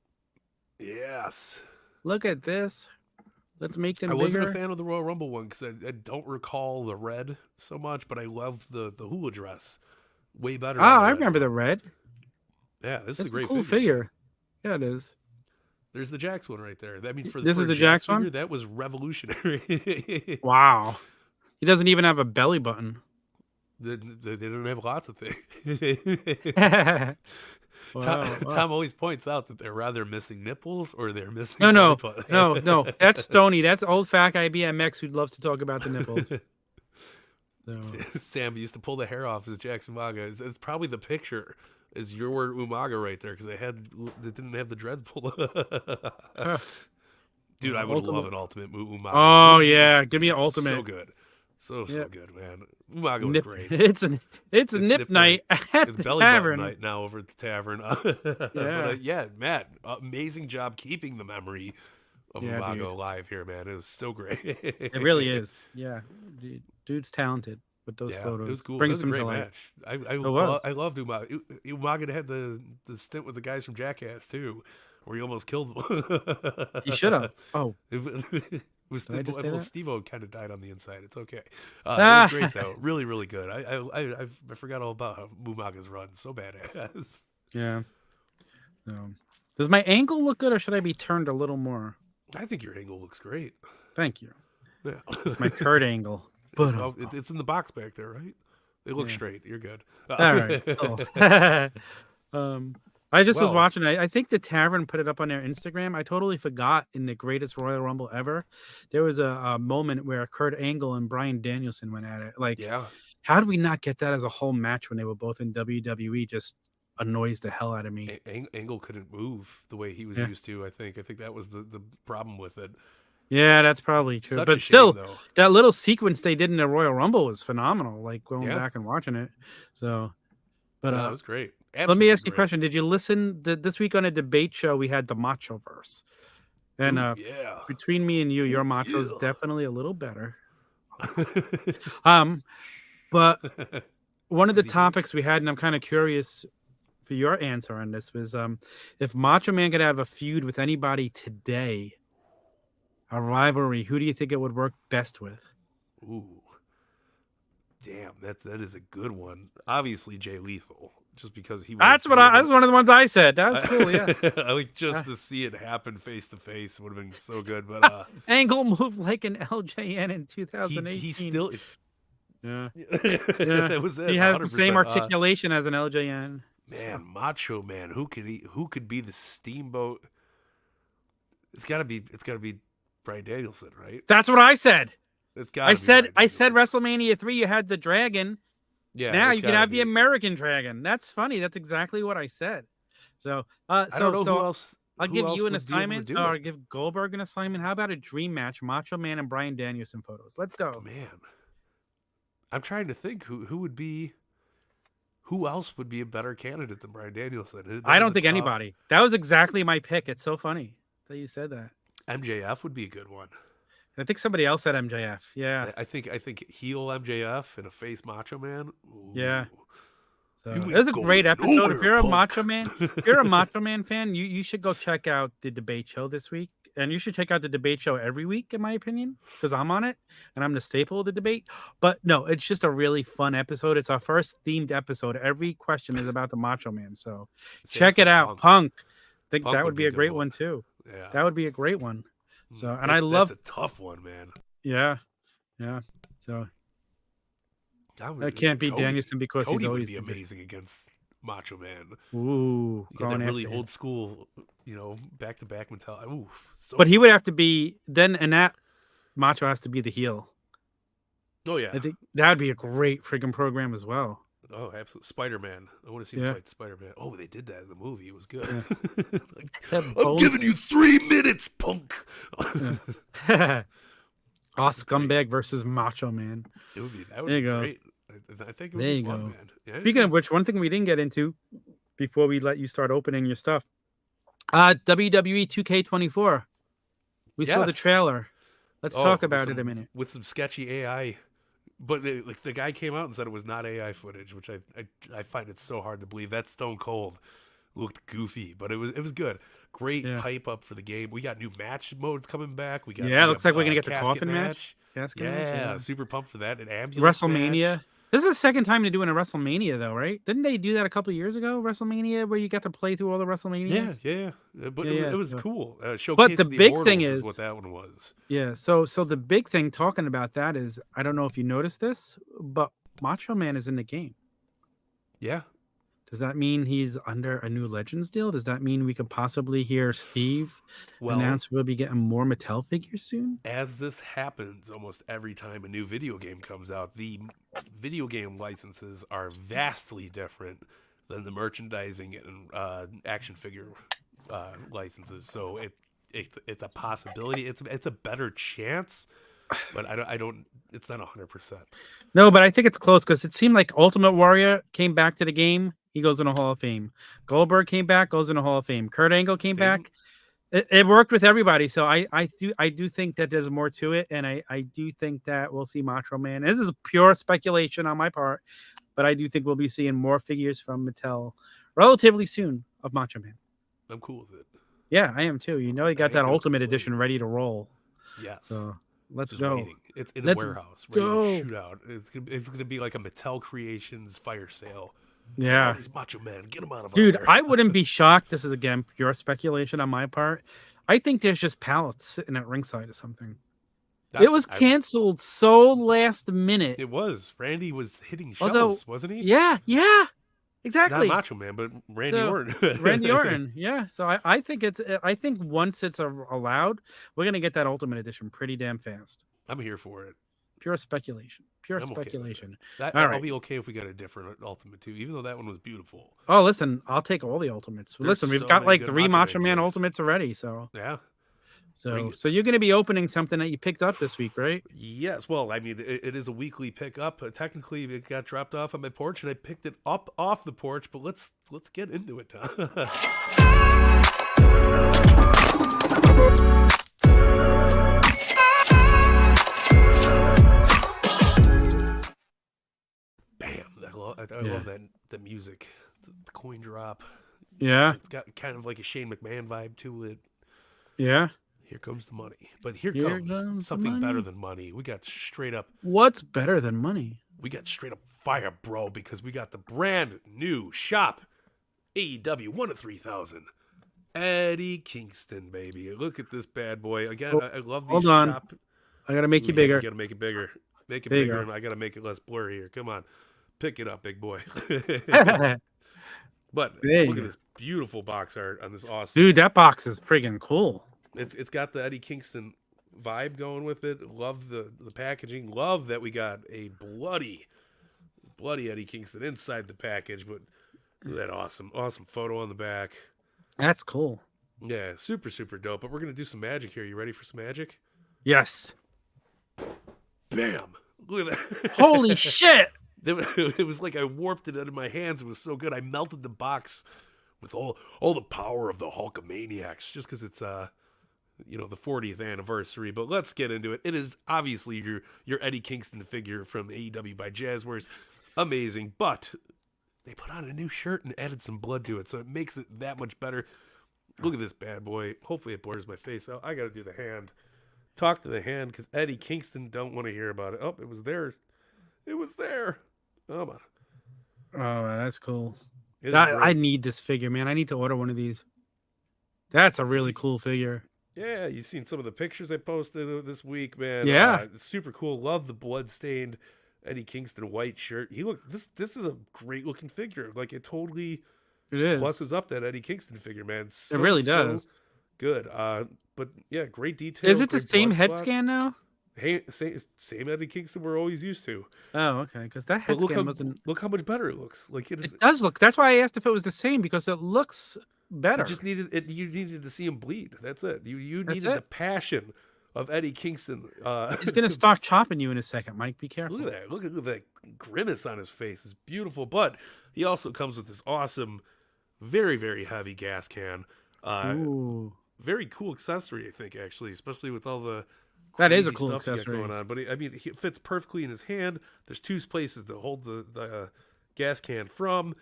Yes. Look at this. Let's make them bigger. I wasn't a fan of the Royal Rumble one because I don't recall the red so much, but I love the hula dress way better. I remember the red. Yeah, this is a great cool figure. Yeah, it is. There's the Jax one right there. This is the Jax one? That was revolutionary. Wow. He doesn't even have a belly button. They don't have lots of things. Wow. Tom always points out that they're rather missing nipples or they're missing no. That's Stoney. That's old fat guy BMX who loves to talk about the nipples. So. Sam used to pull the hair off his Jackson Umaga. It's probably the picture is your Umaga right there because they didn't have the dreads pulled. Dude, I would love an ultimate Umaga. Oh yeah, give me an ultimate. So good, so good, man. Umaga was great. It's a nip night at it's the belly tavern button night now over at the tavern. Yeah. But Matt, amazing job keeping the memory of Umaga alive here, man. It was so great. It really is. Yeah, dude's talented with those photos. It was cool. Brings it was a some great to match. life. I loved Umaga. Umaga had the stint with the guys from Jackass too, where he almost killed them. He should have. Oh. It was well, Steve-O kind of died on the inside. It's okay. It was great though. Really, really good. I forgot all about how Umaga's run. So badass. Yeah. Does my angle look good, or should I be turned a little more? I think your angle looks great. Thank you. Yeah. It's my Kurt angle. But it's in the box back there, right? It looks straight. You're good. All right. Cool. I just was watching. I think the Tavern put it up on their Instagram. I totally forgot in the greatest Royal Rumble ever, there was a moment where Kurt Angle and Bryan Danielson went at it. Like, how did we not get that as a whole match when they were both in WWE? Just annoys the hell out of me. Angle couldn't move the way he was used to. I think that was the problem with it. Yeah, that's probably true. Such but a shame, still, though. That little sequence they did in the Royal Rumble was phenomenal. Like going back and watching it. So, but that was great. Absolutely let me ask you a great. question. Did you listen this week on a debate show? We had the Macho verse, and between me and you, your Macho's definitely a little better. But one of the topics we had, and I'm kind of curious for your answer on this, was if Macho Man could have a feud with anybody today, a rivalry, who do you think it would work best with? Ooh, damn, that is a good one. Obviously, Jay Lethal, just because he. That's one of the ones I said. That's cool. Yeah, I like just to see it happen face to face would have been so good. But Angle moved like an LJN in 2018. He still. Yeah. That was it. He has 100%. the same articulation as an LJN. Man, Macho Man, who could be the Steamboat? It's gotta be Bryan Danielson, right? That's what I said. I said WrestleMania 3 you had the dragon. Yeah. Now you can have the American dragon. That's funny. That's exactly what I said. So I don't know who else. I'll give you an assignment, or I'll give Goldberg an assignment. How about a dream match, Macho Man and Bryan Danielson photos? Let's go. Man, I'm trying to think who would be. Who else would be a better candidate than Bryan Danielson? I don't think anybody. That was exactly my pick. It's so funny that you said that. MJF would be a good one. I think somebody else said MJF. Yeah. I think heel MJF and a face Macho Man. Ooh. Yeah. So it was a great episode. If you're a Macho Man, if you're a Macho Man fan, you should go check out the debate show this week. And you should check out the debate show every week, in my opinion, because I'm on it and I'm the staple of the debate. But no, it's just a really fun episode. It's our first themed episode. Every question is about the Macho Man. So check it out. Punk. I think that would be a great one too. Yeah. That would be a great one. So, and that's a tough one, man. Yeah. Yeah. So that can't be Danielson because Cody he's always would be amazing against Macho Man. Ooh, you got that really old school, back-to-back mentality. Ooh, but he would have to be then, and that Macho has to be the heel. Oh yeah, I think that would be a great friggin' program as well. Oh, absolutely. Spider-Man. I want to see him fight Spider-Man. Oh, they did that in the movie. It was good. Yeah. I'm giving you 3 minutes, punk. Scumbag versus Macho Man. That would be great. I think it would be fun, man. Yeah, Speaking of which, one thing we didn't get into before we let you start opening your stuff. WWE 2K24. We saw the trailer. Let's talk about it a minute. With some sketchy AI. But the guy came out and said it was not AI footage, which I find it so hard to believe. That Stone Cold looked goofy, but it was good. Great hype up for the game. We got new match modes coming back. We looks like we're gonna get the coffin match. Yeah, super pumped for that. An ambulance WrestleMania. Match. This is the second time they're doing a WrestleMania, though, right? Didn't they do that a couple of years ago? WrestleMania, where you got to play through all the WrestleManias. Yeah. But it was cool. But the big thing is what that one was. Yeah. So the big thing talking about that is, I don't know if you noticed this, but Macho Man is in the game. Yeah. Does that mean he's under a new Legends deal? Does that mean we could possibly hear Steve Well, announce we'll be getting more Mattel figures soon? as this happens almost every time a new video game comes out, the video game licenses are vastly different than the merchandising and action figure licenses. So it's a possibility. It's a better chance, but I don't. It's not 100%. No, but I think it's close because it seemed like Ultimate Warrior came back to the game. He goes in a Hall of Fame. Goldberg came back, goes in a Hall of Fame. Kurt Angle came back. It worked with everybody. So I do think that there's more to it. And I do think that we'll see Macho Man. This is pure speculation on my part, but I do think we'll be seeing more figures from Mattel relatively soon of Macho Man. I'm cool with it. Yeah, I am too. You know, he got that Ultimate wait. Edition ready to roll. Yes. So let's Just go. waiting. It's in Let's the warehouse, ready go. to shoot out. It's gonna be like a Mattel Creations fire sale. Yeah. These Macho Men, get them out of Dude, there. I wouldn't be shocked. This is again pure speculation on my part. I think there's just pallets sitting at ringside or something. It was canceled so last minute. It was. Randy was hitting shells, wasn't he? Yeah, exactly. Not Macho Man, but Randy Orton. Randy Orton, yeah. So I think I think once it's allowed, we're gonna get that Ultimate Edition pretty damn fast. I'm here for it. Pure speculation. Pure I'm okay with speculation. That, All I'll right. be okay if we got a different Ultimate too, even though that one was beautiful. Oh, listen, I'll take all the Ultimates. There's Listen, we've so got many like good 3 Macho Macho Man Man games. Ultimates already. So Yeah. so you're gonna be opening something that you picked up this week, right? Yes. Well, I mean, it is a weekly pickup. Technically, it got dropped off on my porch, and I picked it up off the porch. But let's get into it, Tom. Bam! I love that the music, the coin drop. Yeah. It's got kind of like a Shane McMahon vibe to it. Yeah. Here comes the money. But here Here comes comes the something better money. than money. We got straight up What's better than money? fire, bro, because we got the brand new shop AEW 1 of 3,000. Eddie Kingston, baby. Look at this bad boy. Again, I love these Hold on. shop. I gotta make you Yeah, bigger. You gotta make it bigger. Make it There you bigger, go. and I gotta make it less blurry here. Come on. Pick it up, big boy. But There look you at this beautiful box art on this awesome. Dude, that box is friggin' cool. It's got the Eddie Kingston vibe going with it. Love the packaging. Love that we got a bloody Eddie Kingston inside the package. But look at that awesome photo on the back. That's cool. Yeah, super dope. But we're gonna do some magic here. You ready for some magic? Yes. Bam! Look at that. Holy shit! It was like I warped it out of my hands. It was so good. I melted the box with all the power of the Hulkamaniacs, just because it's the 40th anniversary. But let's get into it. It is obviously your Eddie Kingston figure from AEW by Jazware. Amazing, but they put on a new shirt and added some blood to it, so it makes it that much better. Look at this bad boy. Hopefully it blurs my face out. I got to do the hand. Talk to the hand, because Eddie Kingston don't want to hear about it. Oh, it was there. It was there. Come on. Oh, that's cool. It is I great. need this figure, man. I need to order one of these. That's a really cool figure. Yeah, you've seen some of the pictures I posted this week, man. Yeah. It's super cool. Love the blood-stained Eddie Kingston white shirt. This is a great looking figure. Like, it totally It is. pluses up that Eddie Kingston figure, man. It really does. Good. But yeah, great detail. Is it the great same blood head spots. scan now? Hey, same Eddie Kingston we're always used to. Oh, okay. Because that But head look scan how, wasn't. look how much better it looks. Like it is. It does look. That's why I asked if it was the same because it looks better. You just needed it. You needed to see him bleed. That's it. You That's needed the it. passion of Eddie Kingston. He's gonna start chopping you in a second, Mike. Be careful. Look at that. Look at that grimace on his face. It's beautiful. But he also comes with this awesome, very, very heavy gas can. Ooh, Very cool accessory, I think, actually, especially with all the that is a crazy cool stuff he got accessory. going on. But it fits perfectly in his hand. There's 2 places to hold the gas can from.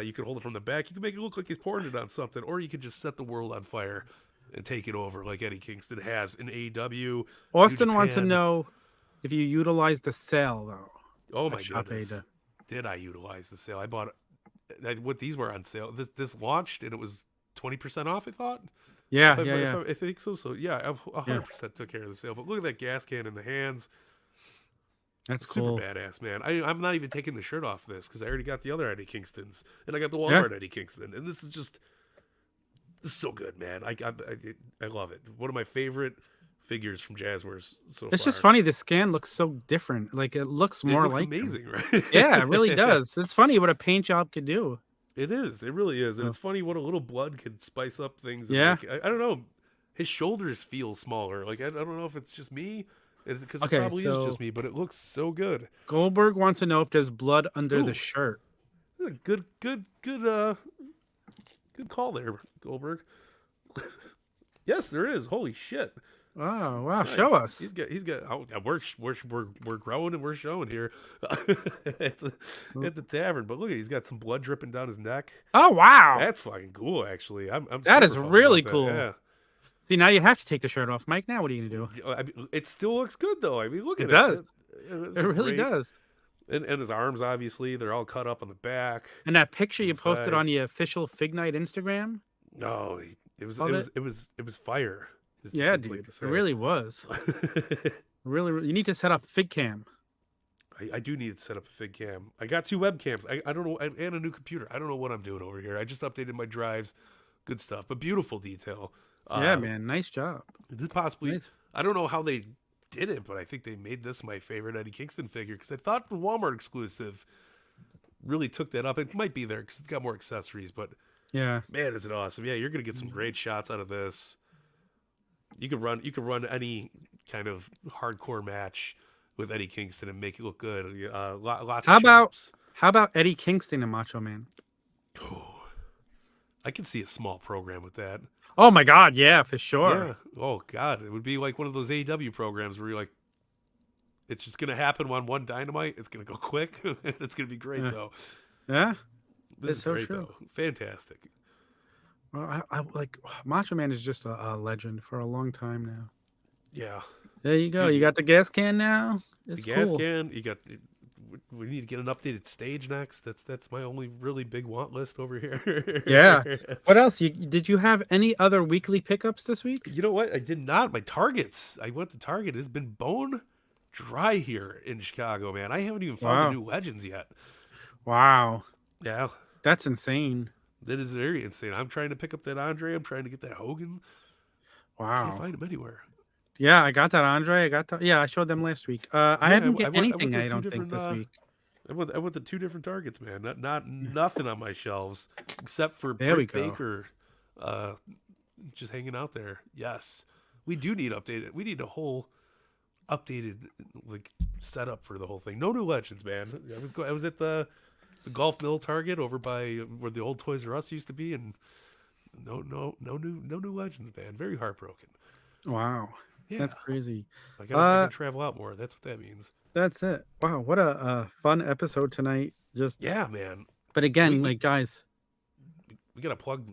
You can hold it from the back. You can make it look like he's pouring it on something, or you can just set the world on fire and take it over like Eddie Kingston has in AEW. Austin New wants to Japan. know if you utilize the sale though. Oh my at ShopeAEW. goodness! Did I utilize the sale? I bought what these were on sale. This launched and it was 20% off. I thought. Yeah, I think so. So yeah, I 100% took care of the sale. But look at that gas can in the hands. That's Super cool. badass, man. I'm not even taking the shirt off this because I already got the other Eddie Kingstons, and I got the Yeah. Walmart Eddie Kingston, and this is so good, man. I love it. One of my favorite figures from Jazware so It's far. just funny. The scan looks so different. Like it looks It more looks like him. amazing, right? Yeah, it really does. It's funny what a paint job could do. It is. It really is, and So- it's funny what a little blood can spice up things. And Yeah. like, I don't know. His shoulders feel smaller. Like I don't know if it's just me, because Okay, it probably is so- just me, but it looks so good. Goldberg wants to know if there's blood under Ooh. the shirt. Good call there, Goldberg. Yes, there is. Holy shit! Oh wow! Nice. Show us. He's got. Oh, we're growing and we're showing here at the tavern. But look, he's got some blood dripping down his neck. Oh wow! That's fucking cool, actually. I'm That super is pumped really about cool. That. Yeah. See, now you have to take the shirt off, Mike. Now what are you gonna do? I mean, it still looks good though. I mean, look It at does. It's It really great. does. And his arms, obviously, they're all cut up on the back. And that picture you the posted on sides. the official Fignight Instagram. No, it was Love fire. as the Yeah, kids dude. like to It say. really was. Really, you need to set up Fig Cam. I do need to set up a fig cam. I got 2 webcams. I don't know, and a new computer. I don't know what I'm doing over here. I just updated my drives. Good stuff, but beautiful detail. Yeah, man. Nice job. This possibly, Nice. I don't know how they did it, but I think they made this my favorite Eddie Kingston figure because I thought the Walmart exclusive really took that up. It might be there because it's got more accessories, but Yeah. man, is it awesome! Yeah, you're gonna get some great shots out of this. You could run any kind of hardcore match with Eddie Kingston and make it look good. Lots How of about- chops. How about Eddie Kingston and Macho Man? I can see a small program with that. Oh my God! Yeah, for sure. Yeah. Oh God, it would be like one of those AEW programs where you're like, it's just gonna happen on one Dynamite. It's gonna go quick. It's gonna be great Yeah. though. Yeah. This It's is so great true. though. Fantastic. Well, I like Macho Man is just a legend for a long time now. Yeah. There you go. Dude, You got the gas can now. It's the gas cool. can. You got. We need to get an updated stage next. That's my only really big want list over here. Yeah. What else? Did you have any other weekly pickups this week? You know what? I did not. My Targets. I went to Target. It's been bone dry here in Chicago, man. I haven't even found Wow. the new Legends yet. Wow, Yeah. that's insane. That is very insane. I'm trying to pick up that Andre. I'm trying to get that Hogan. Can't Wow. find him anywhere. Yeah, I got that Andre. I got that. Yeah, I showed them last week. I Yeah, didn't get I went anything. to a I few don't think different, this week. I went to 2 different Targets, man. Not nothing on my shelves except for There we Britt go. Baker, just hanging out there. Yes, we do need updated. We need a whole updated like setup for the whole thing. No new Legends, man. I was at the Golf Mill Target over by where the old Toys R Us used to be, and no new Legends, man. Very heartbroken. Wow, Yeah, that's crazy. I gotta travel out more. That's what that means. That's it. Wow, what a fun episode tonight. Just Yeah, man. but again, we- like guys, We gotta plug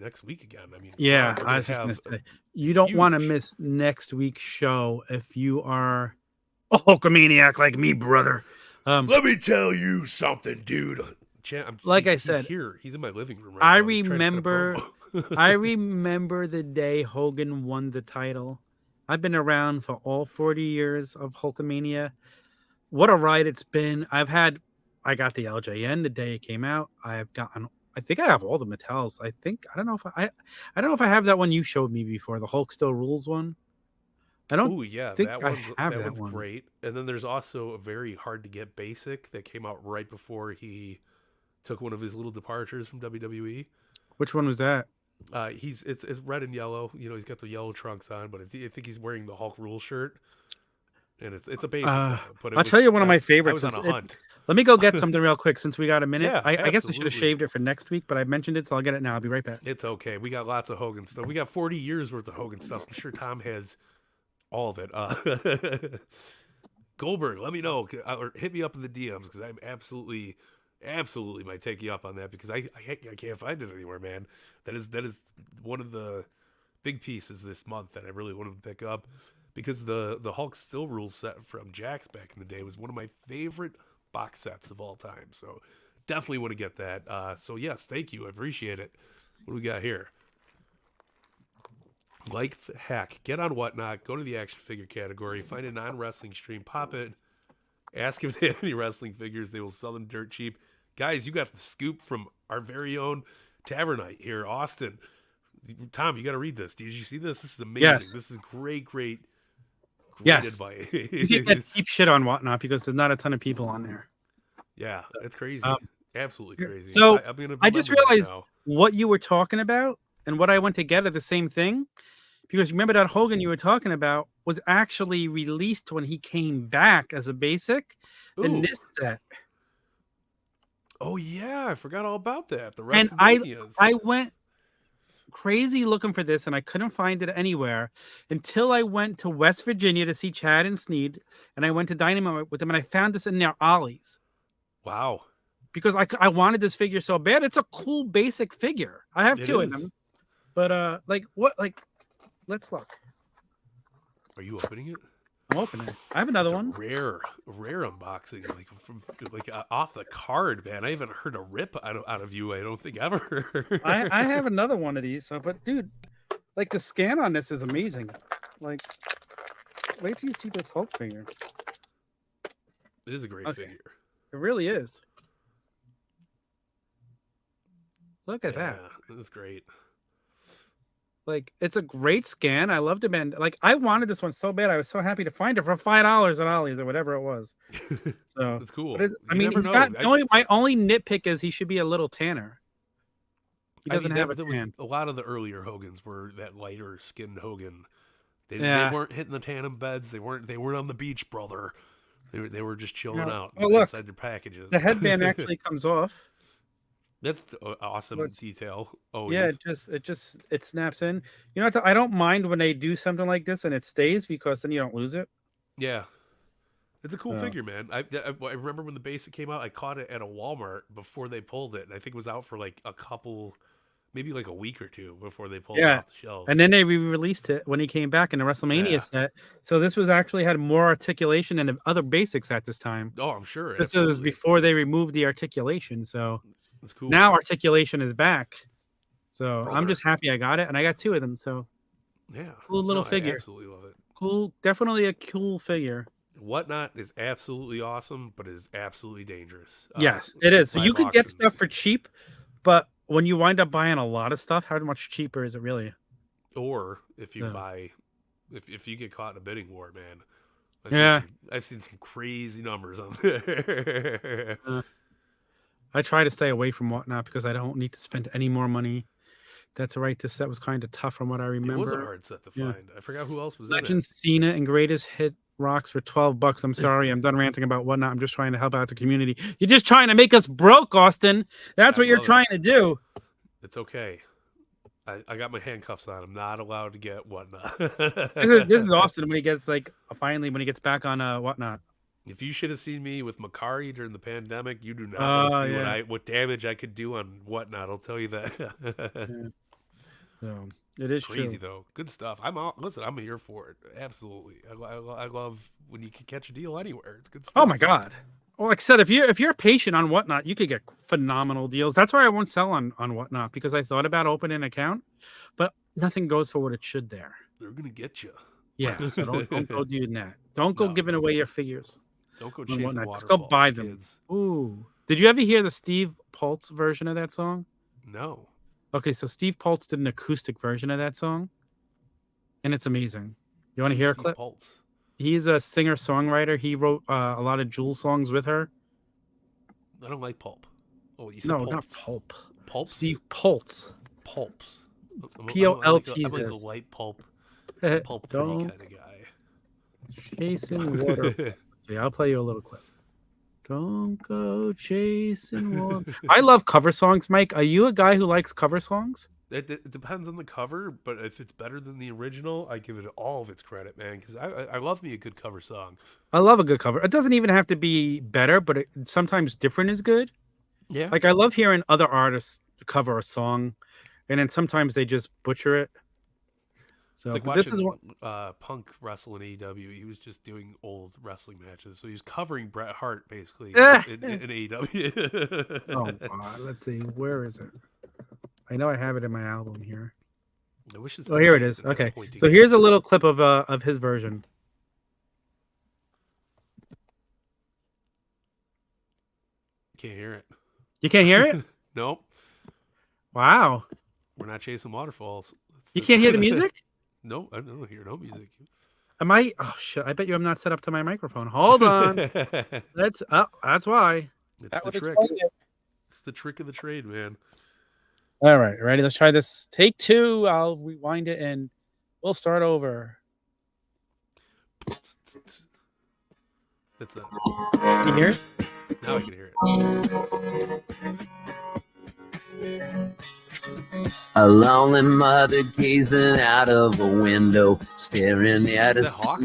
next week again. I mean, yeah, we're I was just have gonna say you don't want to huge- miss next week's show if you are a Hulkamaniac like me, brother. Let me tell you something, dude. Like I he's said, here. He's in my living room right I now. He's trying to cut a remember- promo. I remember the day Hogan won the title. I've been around for all 40 years of Hulkamania. What a ride it's been. I got the LJN the day it came out. I think I have all the Mattels. I don't know if I have that one you showed me before, the Hulk Still Rules one. I don't Oh yeah, think that I one's have that that one's one. great. And then there's also a very hard to get basic that came out right before he took one of his little departures from WWE. Which one was that? It's red and yellow. You know, he's got the yellow trunks on, but I think he's wearing the Hulk Rule shirt. And it's a basic. one, but I'll tell you one of my favorites. I was on a hunt. Let me go get something real quick since we got a minute. Yeah, I guess I should have absolutely. shaved it for next week, but I mentioned it, so I'll get it now. I'll be right back. It's okay. We got lots of Hogan stuff. We got 40 years worth of Hogan stuff. I'm sure Tom has all of it. Goldberg, let me know or hit me up in the DMs because I'm absolutely might take you up on that because I can't find it anywhere, man. That is one of the big pieces this month that I really wanted to pick up because the Hulk Still Rules set from Jax back in the day was one of my favorite box sets of all time. So definitely want to get that. So yes, thank you. I appreciate it. What do we got here? Hack, get on Whatnot, go to the action figure category, find a non-wrestling stream, pop it, Ask if they have any wrestling figures. They will sell them dirt cheap. Guys, you got the scoop from our very own Tavernite here, Austin. Tom, you got to read this. Did you see this? This is amazing. Yes. This is great Yes. advice. You can get cheap shit on Whatnot because there's not a ton of people on there. Yeah, it's crazy. Absolutely crazy. So I'm I just realized what you were talking about and what I went to get are the same thing. Because remember that Hogan you were talking about was actually released when he came back as a basic in this set. Oh yeah, I forgot all about that. The And rest of the I went crazy looking for this and I couldn't find it anywhere until I went to West Virginia to see Chad and Sneed, and I went to Dynamite with them and I found this in their Ollie's. Wow. Because I wanted this figure so bad. It's a cool basic figure. I have two of them. But let's look. Are you opening it? I'm opening it. I have another one. Rare unboxing, like off the card, man. I haven't heard a rip out of you. I don't think ever. I have another one of these. But dude, like the scan on this is amazing. Like, wait till you see this Hulk figure. It is a great figure. It really is. Look at that. It is great. Like, it's a great scan. I loved it, man. Like, I wanted this one so bad. I was so happy to find it for $5 at Ollie's or whatever it was. So it's cool. But my only nitpick is he should be a little tanner. He doesn't have a tan. A lot of the earlier Hogans were that lighter skinned Hogan. They weren't hitting the tandem beds. They weren't on the beach, brother. They were just chilling out inside their packages. The headband actually comes off. That's awesome detail. Always. Yeah, it snaps in. You know what? I don't mind when they do something like this and it stays because then you don't lose it. Yeah, it's a cool figure, man. I remember when the basic came out. I caught it at a Walmart before they pulled it, and I think it was out for like a couple, maybe like a week or two before they pulled it off the shelves. And then they re-released it when he came back in the WrestleMania set. So this was actually had more articulation than the other basics at this time. Oh, I'm sure. This was before they removed the articulation. So. That's cool. Now articulation is back, so I'm just happy I got it, and I got two of them. So yeah, cool little figure. I absolutely love it. Cool, definitely a cool figure. Whatnot is absolutely awesome, but it is absolutely dangerous. Yes, it is. So you could get stuff for cheap, but when you wind up buying a lot of stuff, how much cheaper is it really? Or if you buy, if you get caught in a bidding war, man. I've seen some crazy numbers on there. I try to stay away from Whatnot because I don't need to spend any more money. That's right. This set was kind of tough from what I remember. It was a hard set to find. I forgot who else was Legend in it. Cena and Greatest Hit Rocks for $12. I'm sorry. I'm done ranting about Whatnot. I'm just trying to help out the community. You're just trying to make us broke, Austin. That's what you're trying to do. It's okay. I got my handcuffs on. I'm not allowed to get Whatnot. This is Austin when he gets when he gets back on Whatnot. If you should have seen me with Makari during the pandemic, you do not want to see what damage I could do on Whatnot. I'll tell you that. So it is crazy true. though. Good stuff. I'm here for it. Absolutely. I love when you can catch a deal anywhere. It's good stuff. Oh my god. Well, like I said, if you're patient on Whatnot, you could get phenomenal deals. That's why I won't sell on Whatnot, because I thought about opening an account, but nothing goes for what it should there. They're gonna get you. Yeah. So don't go doing that. Don't go giving away your figures. Don't go chasing waterfalls. Just go buy them. Kids. Ooh. Did you ever hear the Steve Pultz version of that song? No. Okay, so Steve Pultz did an acoustic version of that song, and it's amazing. You want to hear a clip? Pultz? He's a singer-songwriter. He wrote a lot of Jewel songs with her. I don't like Pulp. Oh, you said no, Pulps. not Pulp. Pulps? Steve Pultz. Pulps. P-O-L-T-Z. I'm like a light pulp pulp Don't kind of guy. Chasing water. See, I'll play you a little clip. Don't go chasing water. I love cover songs, Mike. Are you a guy who likes cover songs? It depends on the cover, but if it's better than the original, I give it all of its credit, man, because I love me a good cover song. I love a good cover. It doesn't even have to be better, but sometimes different is good. Yeah. Like, I love hearing other artists cover a song, and then sometimes they just butcher it. So it's like watching Punk wrestle in AEW. He was just doing old wrestling matches, so he was covering Bret Hart basically in AEW. Oh God, let's see, where is it? I know I have it in my album here. I wish oh, here it is. Okay, so here's a little clip of his version. Can't hear it. You can't hear it? Nope. Wow. We're not chasing waterfalls. You can't hear the music? No, I don't hear no music. Am I? Oh shit! I bet you I'm not set up to my microphone. Hold on. That's why. It's That the would trick. explain it. It's the trick of the trade, man. All right, ready? Let's try this. Take 2. I'll rewind it and we'll start over. That's not. Can you hear it? Now I can hear it. A lonely mother gazing out of a window, staring at a Is that Hawk?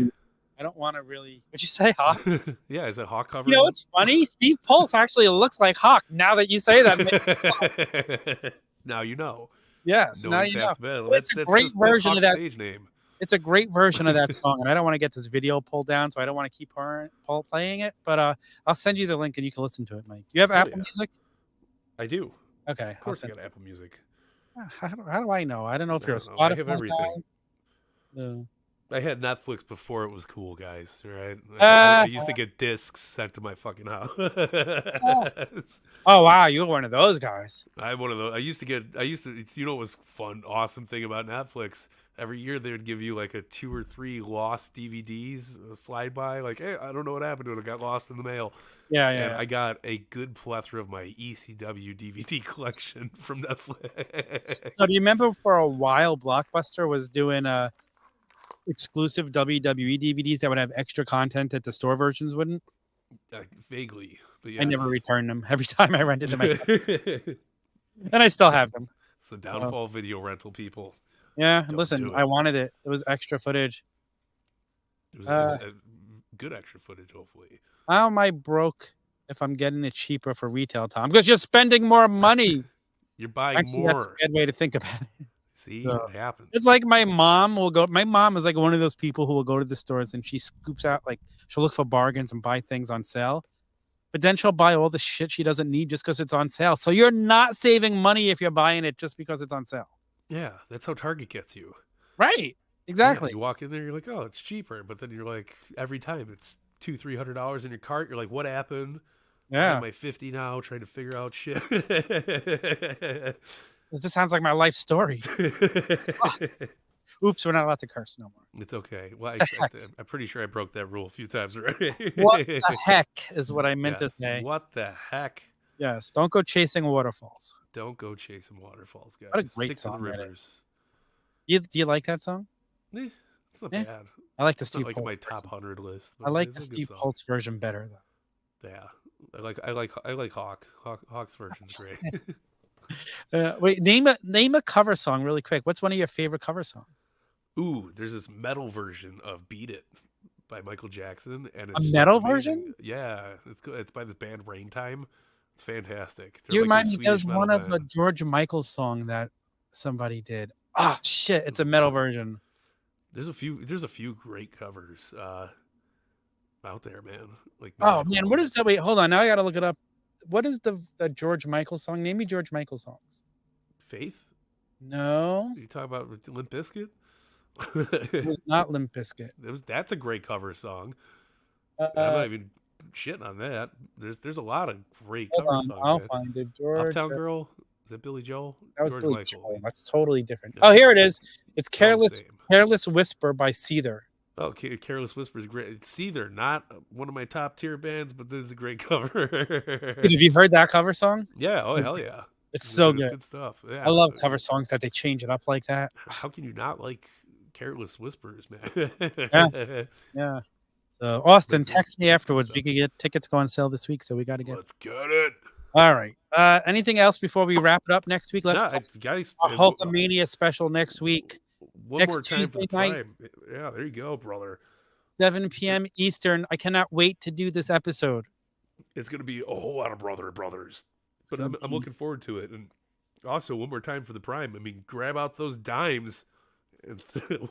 I don't want to really. What'd you say, Hawk? Yeah, is that Hawk cover? You know what's funny? Steve Pulse actually looks like Hawk. Now that you say that, now you know. yes. No Now one's you half know. the battle. Well, it's a great version of Hawk's that. stage name. It's a great version of that song, and I don't want to get this video pulled down, so I don't want to keep playing it. But I'll send you the link, and you can listen to it, Mike. You have Apple Music? I do. Okay. Of course, I got Apple Music. How do I know? I don't know if you're a I have Spotify everything. guy. No. I had Netflix before it was cool, guys. Right? I used to get discs sent to my fucking house. Oh wow, you're one of those guys. I'm one of those. I used to. You know, what was fun, awesome thing about Netflix? Every year they would give you like a 2 or 3 lost DVDs, a slide by. Like, hey, I don't know what happened to it. It got lost in the mail. Yeah. And I got a good plethora of my ECW DVD collection from Netflix. So do you remember for a while Blockbuster was doing exclusive WWE DVDs that would have extra content that the store versions wouldn't? Vaguely, but yeah. I never returned them every time I rented them. And I still have them. It's the downfall of video rental, people. Yeah, Don't listen, do it. I wanted it. It was extra footage. It was a good extra footage, hopefully. How am I broke if I'm getting it cheaper for retail, Tom? Because you're spending more money. You're buying Actually, more. that's a bad way to think about it. See, So, it happens. it's like my mom will go. My mom is like one of those people who will go to the stores and she scoops out, like, she'll look for bargains and buy things on sale. But then she'll buy all the shit she doesn't need just because it's on sale. So you're not saving money if you're buying it just because it's on sale. Yeah, that's how Target gets you. Right. Exactly. Yeah, you walk in there, you're like, oh, it's cheaper. But then you're like, every time it's $200-$300 in your cart. You're like, what happened? Yeah. I'm at 50 now, trying to figure out shit. This sounds like my life story. Oops, we're not allowed to curse no more. It's okay. Well, The heck? I'm pretty sure I broke that rule a few times already. What the heck is what I meant to Yes, say. What the heck? Yes, don't go chasing waterfalls. Don't go chasing waterfalls, guys. What a great Stick to the song that is. rivers. Do you like that song? It's not Yeah. bad. I like the It's Steve not like on my Pulse top version. 100 list. I but like it's the a good Steve song. Pulse version better though. Yeah, I like Hawk's version's great. Wait, name a cover song really quick. What's one of your favorite cover songs? Ooh, there's this metal version of "Beat It" by Michael Jackson, and it's A just metal amazing. version? Yeah, it's good. It's by this band Rain Time. It's fantastic. They're You like remind a me. Swedish There's metal one of a band. George Michael song that somebody did. Ah, shit! It's a metal version. There's a few great covers out there, man. Like, Oh man, what is that? Wait, hold on. Now I gotta look it up. What is the George Michael song? Name me George Michael songs. Faith? No, You talk about Limp Bizkit? it was not Limp Bizkit. That's a great cover song. Uh, I'm not even shitting on that. There's a lot of great hold cover on, songs. I'll man. find it. George. Uptown Girl? Is that Billy Joel? That was George Billy Michael. Joel. That's totally different. Yeah. Oh, here it is. It's All the Careless same. Careless Whisper by Seether. Oh, Careless Whisper is great. It's Seether, not one of my top tier bands, but this is a great cover. Dude, have you heard that cover song? Yeah, oh hell yeah. It's so It's good. good stuff. Yeah. I love cover songs that they change it up like that. How can you not like Careless Whispers, man? Yeah. So Austin, But- text me afterwards. stuff. We could get tickets go on sale this week, so we got to get. Let's get it. All right. Anything else before we wrap it up next week? Let's Nah, talk guys, a Hulkamania special next week, one next more time for the Tuesday night. Prime. Yeah, there you go, brother. 7 p.m. Eastern. I cannot wait to do this episode. It's going to be a whole lot of brothers. But gonna I'm be- looking forward to it. And also, one more time for the Prime. I mean, grab out those dimes and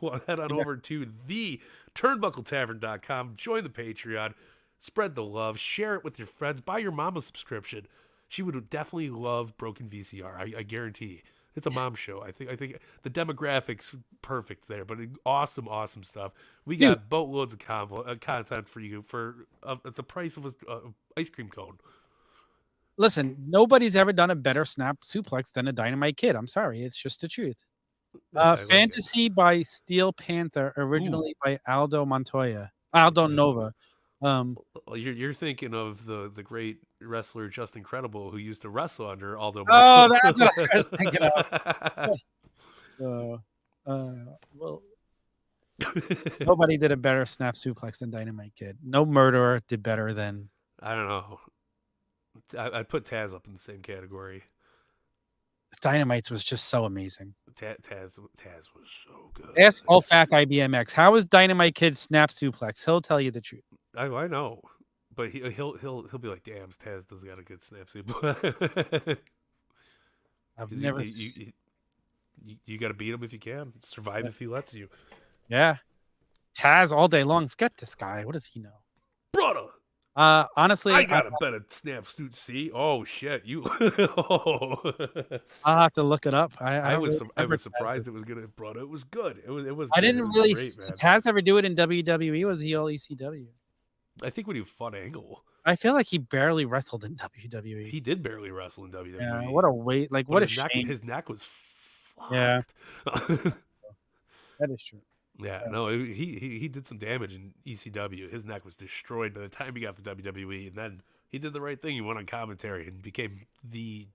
we'll head on over to the turnbuckletavern.com. Join the Patreon. Spread the love. Share it with your friends. Buy your mom a subscription. She would definitely love Broken VCR. I guarantee. It's a mom show. I think the demographics perfect there, but awesome stuff. We got boatloads of content for you for at the price of an ice cream cone. Listen, nobody's ever done a better snap suplex than a Dynamite Kid. I'm sorry, it's just the truth. I like it. Fantasy by Steel Panther, originally by Aldo Nova. Well, you're thinking of the great wrestler Just Incredible, who used to wrestle under Aldo. Oh, that's what I was thinking of. Well, nobody did a better snap suplex than Dynamite Kid. No murderer did better than. I don't know. I'd put Taz up in the same category. Dynamite's was just so amazing. Taz was so good. Ask Olfac IBMX. How is Dynamite Kid snap suplex? He'll tell you the truth. I know, but he'll be like, "Damn, Taz does got a good snap suplex." I've never. You got to beat him if you can. Survive if he lets you. Yeah, Taz all day long. Forget this guy. What does he know, brother? Honestly, I got a better snap suit. See? Oh shit, you! I'll have to look it up. I was surprised it was gonna. Brother, it was good. It was. I didn't really. Great, did Taz ever do it in WWE? Was he all ECW? I think when he fought Angle. I feel like he barely wrestled in WWE. He did barely wrestle in WWE. Yeah, what a weight! Like, what a shame. His neck was fucked. Yeah, that is true. Yeah, no, he did some damage in ECW. His neck was destroyed by the time he got to WWE, and then he did the right thing. He went on commentary and became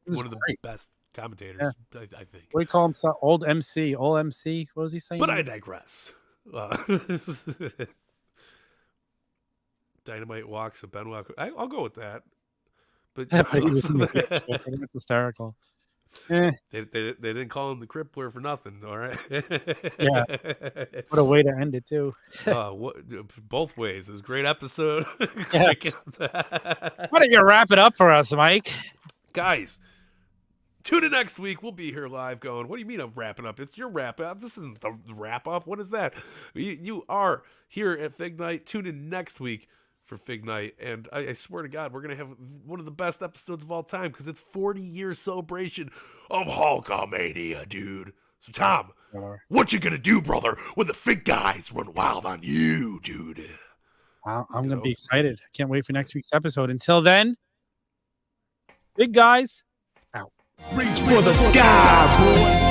one of the best commentators. Yeah. I think. What do you call him? Old MC. What was he saying? But I digress. Dynamite walks a Benoit. I'll go with that. But it's hysterical. They didn't call him the Crippler for nothing. All right. Yeah. What a way to end it too. Both ways. It was a great episode. Yeah. Why don't you wrap it up for us, Mike? Guys, tune in next week. We'll be here live going, what do you mean I'm wrapping up? It's your wrap up. This isn't the wrap up. What is that? You are here at Fignight. Tune in next week for Fignight, and I swear to God, we're gonna have one of the best episodes of all time because it's 40-year celebration of Hulkamania, dude. So Tom, what you gonna do, brother, when the Fig guys run wild on you, dude? I'm gonna be excited. I can't wait for next week's episode. Until then, Big guys out. Reach for the sky, boy.